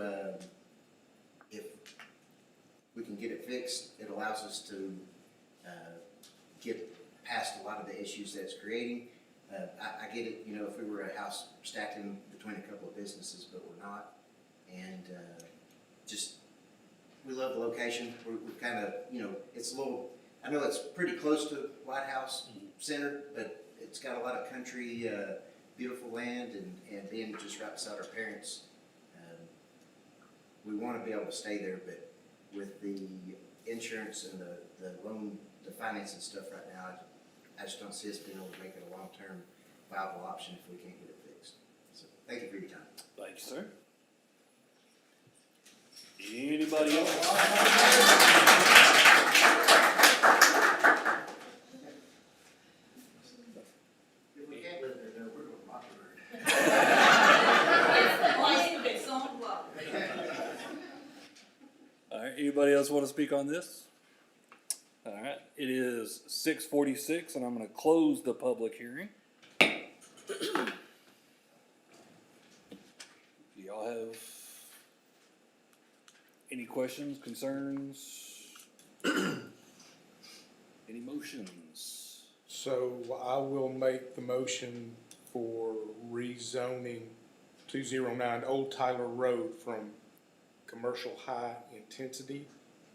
if we can get it fixed, it allows us to get past a lot of the issues that it's creating. I get it, if we were a house stacked in between a couple of businesses, but we're not. And we love the location. We're kind of, it's a little, I know it's pretty close to White House Center, but it's got a lot of country, beautiful land, and being just right beside our parents, we want to be able to stay there, but with the insurance and the loan, the financing stuff right now, I just don't see us being able to make it a long-term viable option if we can't get it fixed. So, thank you for your time. Thank you, sir. Anybody else? If we can't live there, then we're going to Mockingbird. It's on block. All right, anybody else want to speak on this? All right, it is 6:46, and I'm gonna close the public hearing. Y'all have questions, concerns? Any motions? So I will make the motion for rezoning 209 Old Tyler Road from commercial high intensity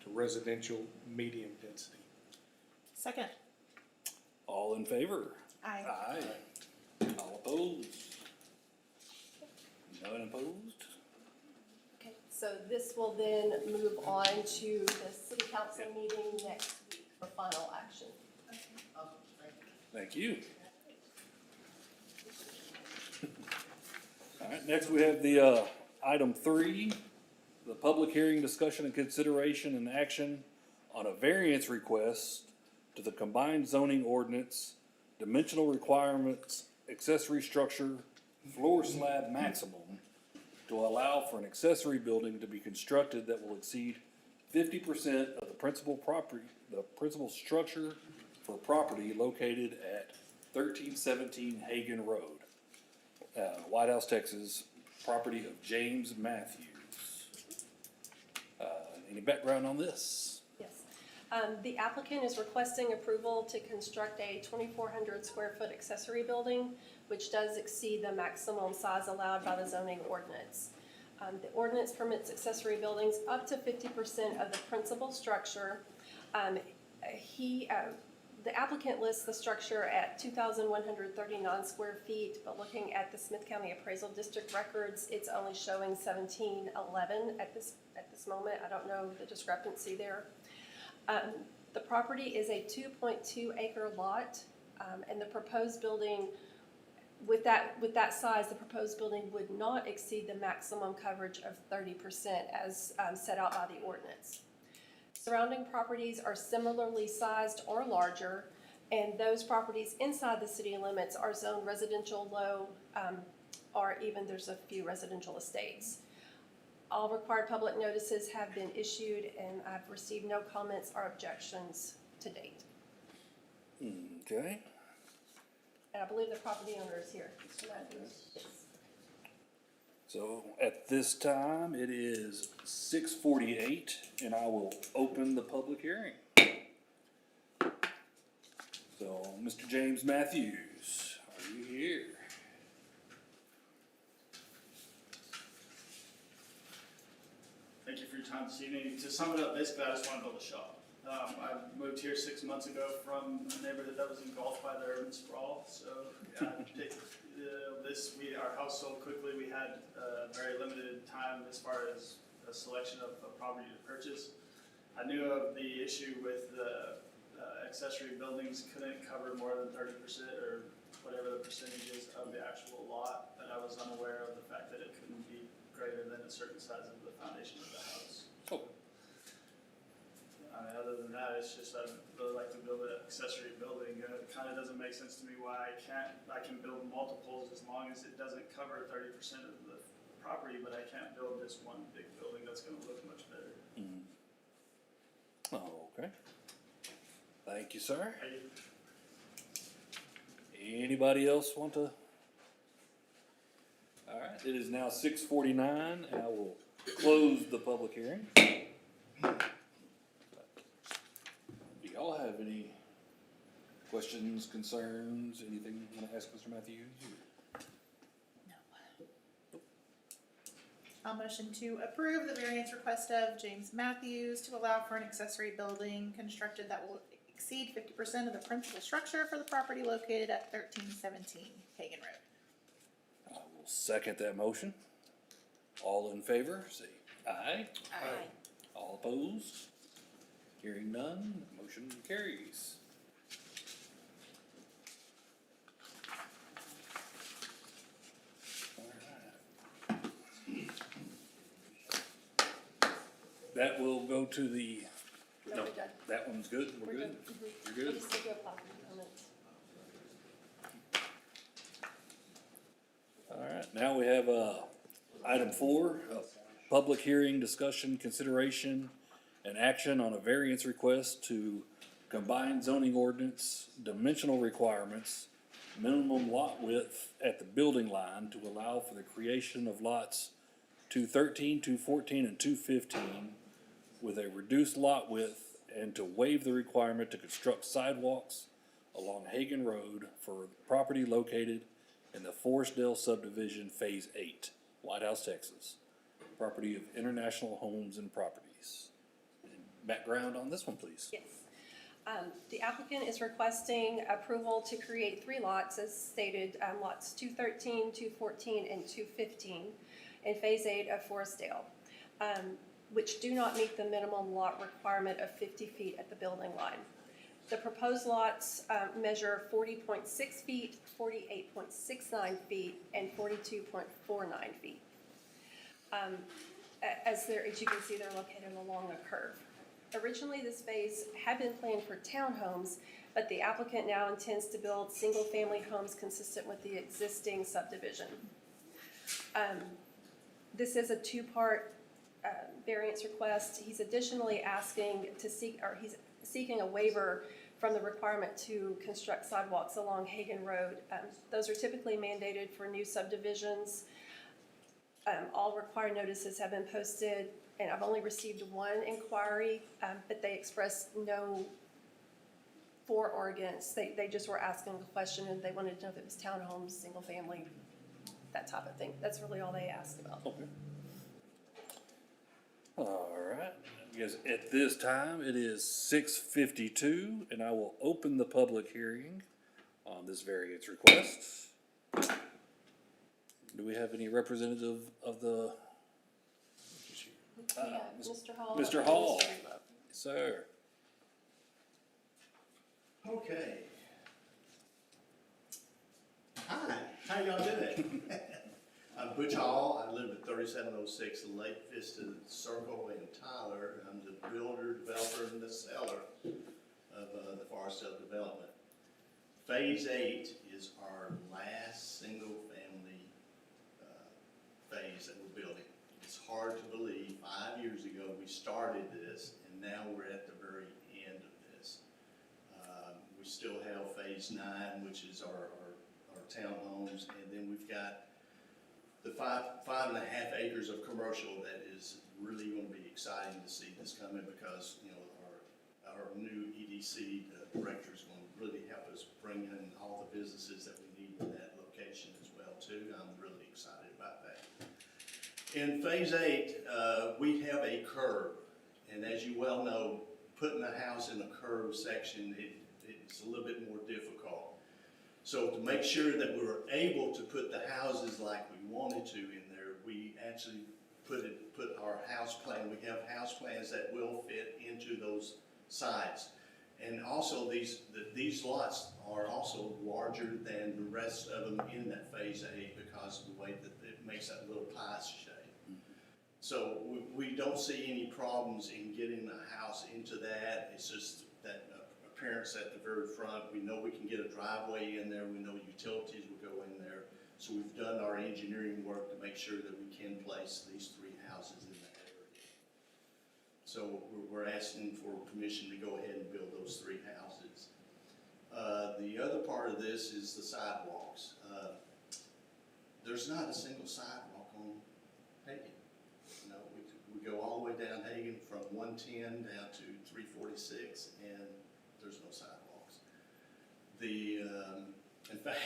to residential medium density. Second. All in favor? Aye. Aye. All opposed? None opposed? Okay, so this will then move on to the city council meeting next week for final action. Thank you. All right, next we have the, item 3, the public hearing, discussion, and consideration and action on a variance request to the Combined Zoning Ordinance, dimensional requirements, accessory structure, floor slab maximum, to allow for an accessory building to be constructed that will exceed 50% of the principal structure for property located at 1317 Hagan Road, White House, Texas, property of James Matthews. Any background on this? Yes. The applicant is requesting approval to construct a 2,400 square foot accessory building, which does exceed the maximum size allowed by the zoning ordinance. The ordinance permits accessory buildings up to 50% of the principal structure. The applicant lists the structure at 2,139 square feet, but looking at the Smith County Appraisal District records, it's only showing 1,711 at this moment. I don't know the discrepancy there. The property is a 2.2 acre lot, and the proposed building, with that size, the proposed building would not exceed the maximum coverage of 30% as set out by the ordinance. Surrounding properties are similarly sized or larger, and those properties inside the city limits are zoned residential low, or even there's a few residential estates. All required public notices have been issued, and I've received no comments or objections to date. Okay. And I believe the property owner is here. Mr. Matthews? Yes. So at this time, it is 6:48, and I will open the public hearing. So, Mr. James Matthews, are you here? Thank you for your time this evening. To sum it up, basically, I just want to build a shop. I moved here 6 months ago from a neighborhood that was engulfed by the urban sprawl. So, our house sold quickly. We had very limited time as far as a selection of a property to purchase. I knew of the issue with the accessory buildings couldn't cover more than 30% or whatever the percentage is of the actual lot, but I was unaware of the fact that it couldn't be greater than a certain size of the foundation of the house. Oh. I mean, other than that, it's just I'd really like to build an accessory building. It kind of doesn't make sense to me why I can build multiples as long as it doesn't cover 30% of the property, but I can't build this one big building that's going to look much better. Oh, okay. Thank you, sir. Thank you. Anybody else want to? All right, it is now 6:49, and I will close the public hearing. Do y'all have any questions, concerns, anything you want to ask Mr. Matthews? I'll motion to approve the variance request of James Matthews to allow for an accessory building constructed that will exceed 50% of the principal structure for the property located at 1317 Hagan Road. I will second that motion. All in favor, say aye. Aye. All opposed? Hearing none, motion carries. That will go to the, No, we're done. that one's good, we're good? Mhm. You're We'll good? just take a copy on it. All right, now we have, item 4, public hearing, discussion, consideration, and action on a variance request to Combined Zoning Ordinance, dimensional requirements, minimum lot width at the building line to allow for the creation of lots 213, 214, and 215 with a reduced lot width and to waive the requirement to construct sidewalks along Hagan Road for property located in the Forestdale Subdivision Phase 8, Lighthouse, Texas. Property of International Homes and Properties. Background on this one, please. Yes. The applicant is requesting approval to create 3 lots as stated, lots 213, 214, and 215 in Phase 8 of Forestdale, which do not meet the minimum lot requirement of 50 feet at the building line. The proposed lots measure 40.6 feet, 48.69 feet, and 42.49 feet. As you can see, they're located along a curve. Originally, this phase had been planned for townhomes, but the applicant now intends to build single-family homes consistent with the existing subdivision. This is a 2-part variance request. He's additionally asking to he's seeking a waiver from the requirement to construct sidewalks along Hagan Road. Those are typically mandated for new subdivisions. All required notices have been posted, and I've only received 1 inquiry, but they expressed no for or against. They just were asking a question, and they wanted to know if it was townhomes, single family, that type of thing. That's really all they asked about. Okay. All right. I guess at this time, it is 6:52, and I will open the public hearing on this variance request. Do we have any representative of the? Mr. Hall. Mr. Hall. Sir. Okay. Hi, how y'all doing? I'm Butch Hall. I live at 3706 Lake Vista Circle in Tyler. I'm the builder, developer, and the seller of the Forestdale development. Phase 8 is our last single-family phase that we're building. It's hard to believe. 5 years ago we started this, and now we're at the very end of this. We still have Phase 9, which is our townhomes, and then we've got the 5.5 acres of commercial that is really going to be exciting to see this coming, because our new EDC director is going to really help us bring in all the businesses that we need in that location as well too. I'm really excited about that. In Phase 8, we have a curb, and as you well know, putting a house in a curved section, it's a little bit more difficult. So to make sure that we were able to put the houses like we wanted to in there, we actually put our house plan. We have house plans that will fit into those sites. And also these lots are also larger than the rest of them in that Phase 8 because of the way that it makes that little pie shape. So we don't see any problems in getting the house into that. It's just that appearance at the very front. We know we can get a driveway in there. We know utilities will go in there. So we've done our engineering work to make sure that we can place these 3 houses in that area. So we're asking for permission to go ahead and build those 3 houses. The other part of this is the sidewalks. There's not a single sidewalk on Hagan. You know, we go all the way down Hagan from 110 down to 346, and there's no sidewalks. In fact,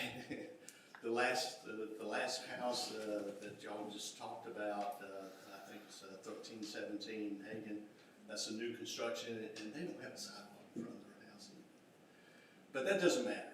the last house that y'all just talked about, I think it's 1317 Hagan. That's a new construction, and they don't have a sidewalk in front of their house. But that doesn't matter.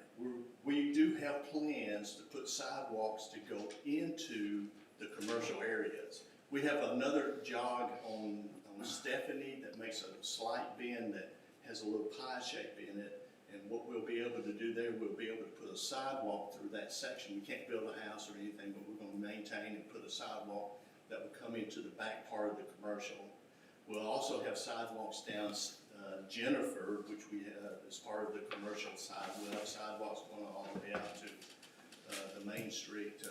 We do have plans to put sidewalks to go into the commercial areas. We have another jog on Stephanie that makes a slight bend that has a little pie shape in it. And what we'll be able to do there, we'll be able to put a sidewalk through that section. We can't build a house or anything, but we're going to maintain and put a sidewalk that will come into the back part of the commercial. We'll also have sidewalks down Jennifer, which we have as part of the commercial side. We'll have sidewalks going all the way out to the Main Street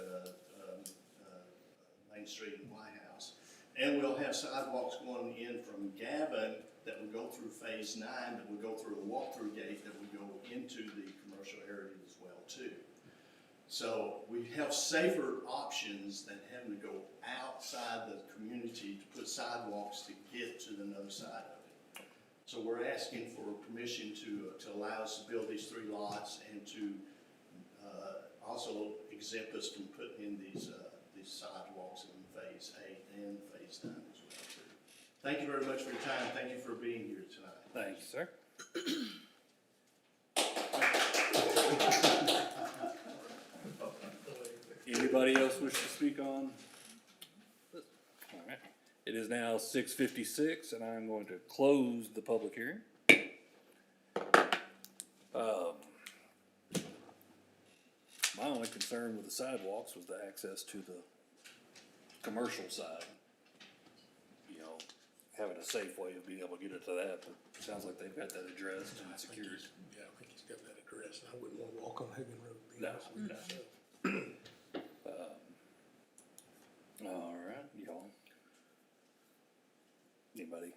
and White House. And we'll have sidewalks going in from Gavin that will go through Phase 9, that will go through a walk-through gate that will go into the commercial area as well too. So we have safer options than having to go outside the community to put sidewalks to get to another side of it. So we're asking for permission to allow us to build these 3 lots and to also exempt us from putting in these sidewalks in Phase 8 and Phase 9 as well too. Thank you very much for your time. Thank you for being here tonight. Thank you, sir. Anybody else wish to speak on? All right. It is now 6:56, and I'm going to close the public hearing. My only concern with the sidewalks was the access to the commercial side. You know, having a safe way of being able to get it to that, but it sounds like they've got that addressed and secured. Yeah, I think he's got that address, and I wouldn't want to walk on Hagan Road. No, all right, y'all. Anybody?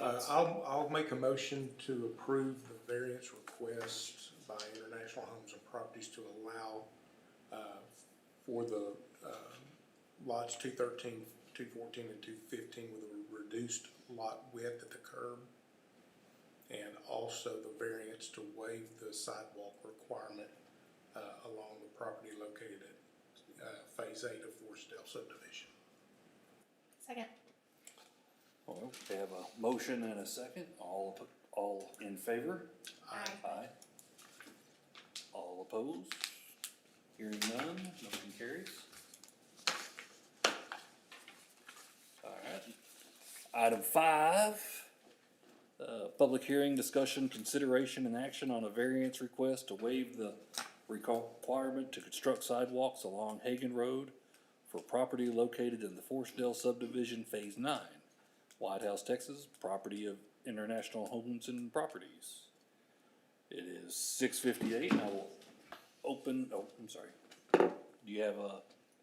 I'll make a motion to approve the variance request by International Homes and Properties to allow, for the, lots 213, 214, and 215 with a reduced lot width at the curb. And also the variance to waive the sidewalk requirement, along the property located at, Phase 8 of Forestdale Subdivision. Second. Well, we have a motion and a second. All in favor? Aye. Aye. All opposed? Hearing none, motion carries. All right. Item 5, public hearing, discussion, consideration, and action on a variance request to waive the requirement to construct sidewalks along Hagan Rd for property located in the Forestdale Subdivision Phase 9, White House, Texas, property of International Homes and Properties. It is 6:58, and I will open, I'm sorry. Do you have,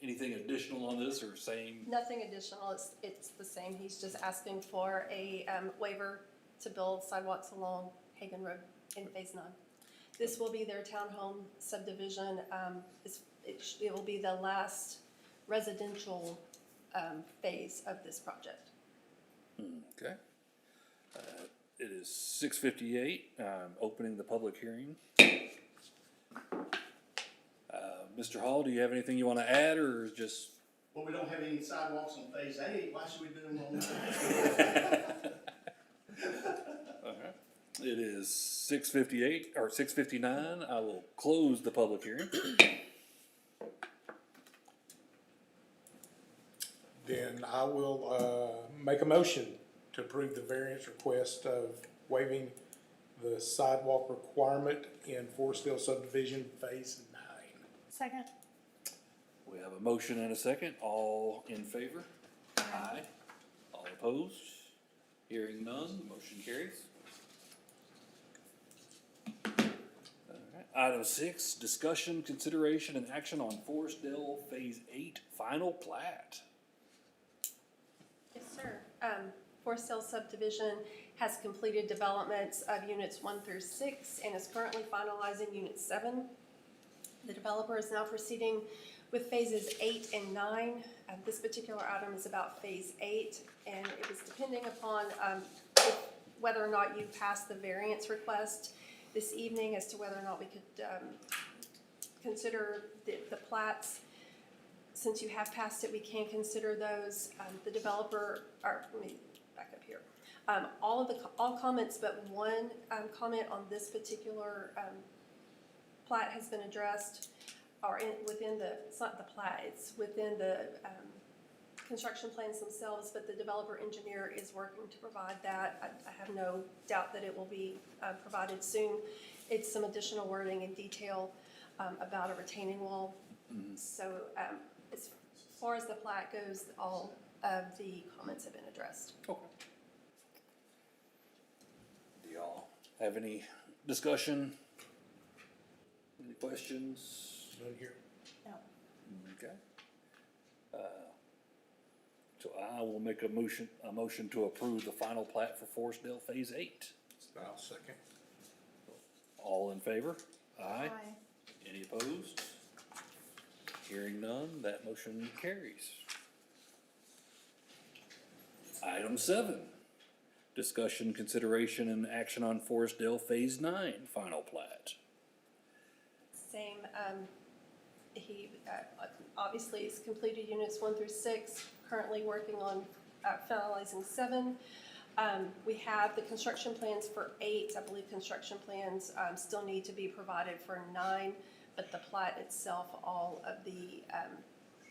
anything additional on this or same? Nothing additional, it's the same. He's just asking for a waiver to build sidewalks along Hagan Road in Phase 9. This will be their townhome subdivision. It will be the last residential phase of this project. Okay. It is 6:58, opening the public hearing. Mr. Hall, do you have anything you want to add, or just? Well, we don't have any sidewalks on Phase 8, why should we do them on that? All right. It is 6:58, or 6:59, I will close the public hearing. Then I will, make a motion to approve the variance request of waiving the sidewalk requirement in Forestdale Subdivision Phase 9. Second. We have a motion and a second, all in favor? Aye. All opposed? Hearing none, motion carries. Item 6, discussion, consideration, and action on Forestdale Phase 8 Final Plat. Yes, sir. Forestdale Subdivision has completed developments of units 1 through 6 and is currently finalizing unit 7. The developer is now proceeding with phases 8 and 9. This particular item is about Phase 8, and it was depending upon whether or not you passed the variance request this evening as to whether or not we could consider the plats. Since you have passed it, we can consider those. The developer, or let me back up here. All comments but one comment on this particular plat has been addressed, or within the, it's not the plat, it's within the construction plans themselves, but the developer engineer is working to provide that. I have no doubt that it will be provided soon. It's some additional wording and detail about a retaining wall. So as far as the plat goes, all of the comments have been addressed. Okay. Do y'all have any discussion? Any questions? None here. No. Okay. So I will make a motion to approve the final plat for Forestdale Phase 8. I'll second. All in favor? Aye. Any opposed? Hearing none, that motion carries. Item 7, discussion, consideration, and action on Forestdale Phase 9 Final Plat. Same, he, obviously has completed units 1 through 6, currently working on finalizing 7. We have the construction plans for 8, I believe construction plans, still need to be provided for 9, but the plat itself, all of the,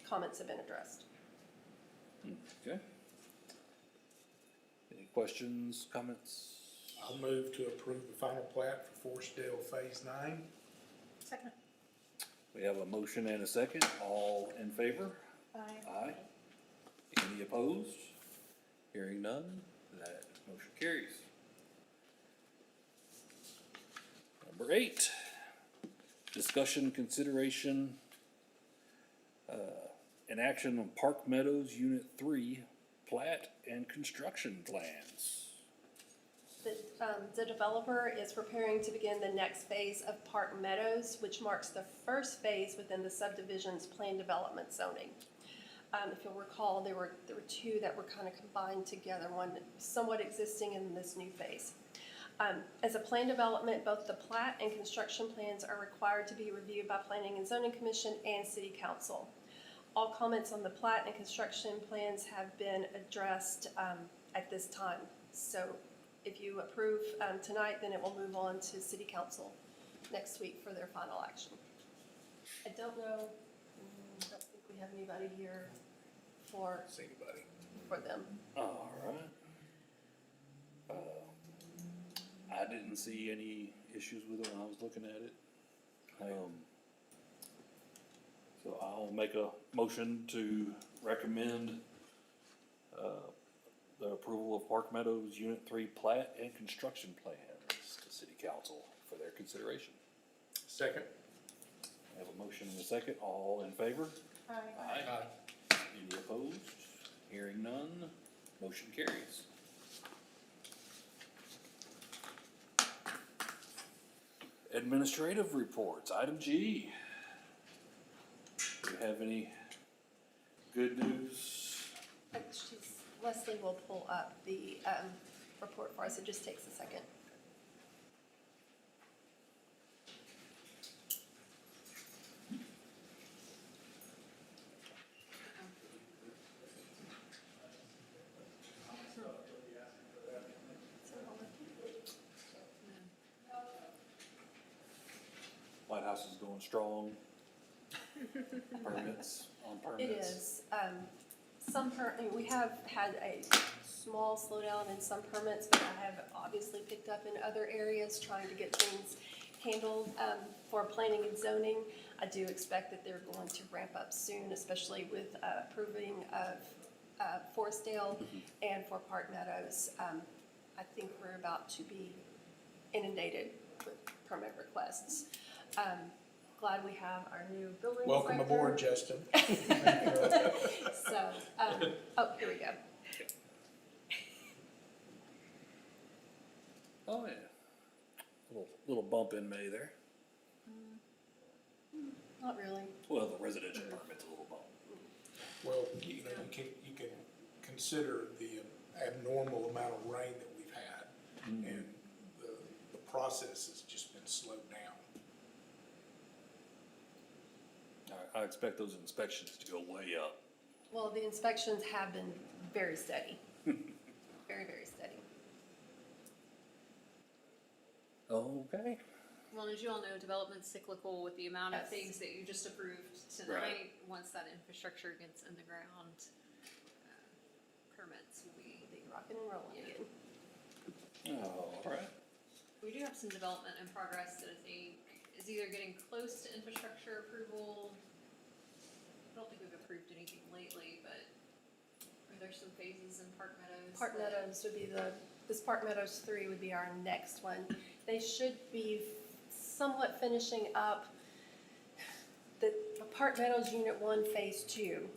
comments have been addressed. Okay. Any questions, comments? I'll move to approve the final plat for Forestdale Phase 9. Second. We have a motion and a second. All in favor? Aye. Any opposed? Hearing none, that motion carries. Number 8, discussion, consideration, and action on Park Meadows Unit 3 plat and construction plans. The developer is preparing to begin the next phase of Park Meadows, which marks the first phase within the subdivision's planned development zoning. If you'll recall, there were 2 that were kind of combined together, one somewhat existing in this new phase. As a planned development, both the plat and construction plans are required to be reviewed by Planning and Zoning Commission and City Council. All comments on the plat and construction plans have been addressed at this time. So if you approve tonight, then it will move on to City Council next week for their final action. I don't know, I don't think we have anybody here for them. All right. I didn't see any issues with it when I was looking at it. So I'll make a motion to recommend the approval of Park Meadows Unit 3 plat and construction plans to City Council for their consideration. Second. I have a motion and a second. All in favor? Aye. Aye. Any opposed? Hearing none, motion carries. Administrative reports, item G. Do you have any good news? Leslie will pull up the report for us. It just takes a second. White House is going strong. Permits on permits. It is. We have had a small slowdown in some permits, but I have obviously picked up in other areas trying to get things handled for planning and zoning. I do expect that they're going to ramp up soon, especially with approving of Forestdale and for Park Meadows. I think we're about to be inundated with permit requests. Glad we have our new building inspector. Welcome aboard, Justin. So, oh, here we go. Oh, yeah. Little bump in May there. Not really. Well, the residential permit's a little bump. Well, you can consider the abnormal amount of rain that we've had, and the process has just been slowed down. I expect those inspections to go way up. Well, the inspections have been very steady. Very, very steady. Okay. Well, as you all know, development's cyclical with the amount of Yes. things that you just approved tonight. Right. Once that infrastructure gets in the ground, permits will be. Rocking and rolling again. All right. We do have some development in progress that I think is either getting close to infrastructure approval. I don't think we've approved anything lately, but are there some phases in Park Meadows? Park Meadows would be this Park Meadows 3 would be our next one. They should be somewhat finishing up the Park Meadows Unit 1 Phase 2.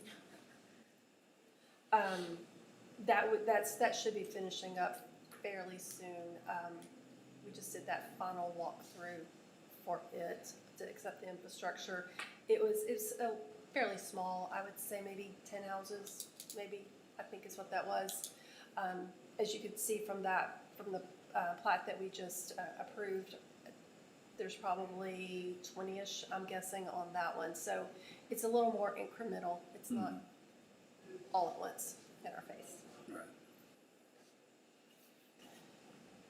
That should be finishing up fairly soon. We just did that final walkthrough for it to accept the infrastructure. It was a fairly small, I would say maybe 10 houses, maybe, I think is what that was. As you could see from the plat that we just approved, there's probably 20-ish, I'm guessing, on that one. So it's a little more incremental. It's not all at once in our face. Right.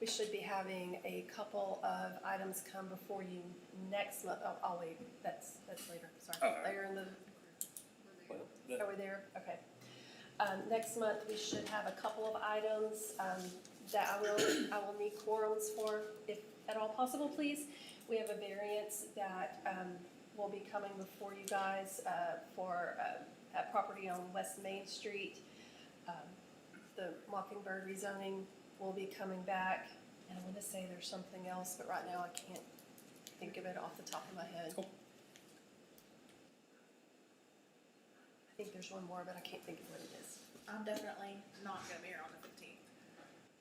We should be having a couple of items come before you next month. Oh, I'll wait. That's later. Sorry. All right. Later in the. Well, that- Are we there? Okay. Next month, we should have a couple of items that I will need quorums for, if at all possible, please. We have a variance that will be coming before you guys for a property on West Main Street. The Mockingbird rezoning will be coming back, and I want to say there's something else, but right now I can't think of it off the top of my head. Cool. I think there's one more, but I can't think of what it is. I'm definitely not gonna be here on the 15th.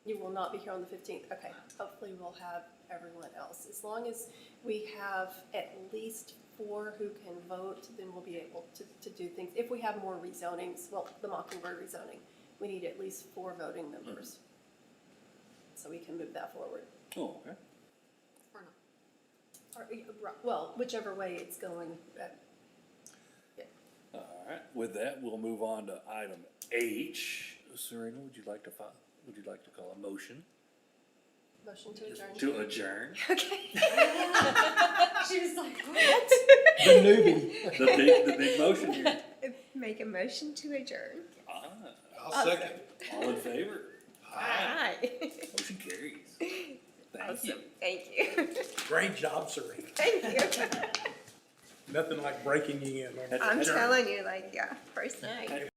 You will not be here on the 15th. Okay, hopefully we'll have everyone else. As long as we have at least 4 who can vote, then we'll be able to do things. If we have more rezonings, well, the Mockingbird rezoning, we need at least 4 voting members. So we can move that forward. Oh, okay. Or not. Or, well, whichever way it's going. All right, with that, we'll move on to item H. Serena, would you like to call a motion? Motion to adjourn. To adjourn? Okay. She was like, what? The newbie. The big motion here. Make a motion to adjourn. Ah, I'll second. all in favor? Aye. Motion carries. Thank you. Awesome. Thank you. Great job, Serena. Thank you. Nothing like breaking you in. I'm telling you, like, yeah, first night.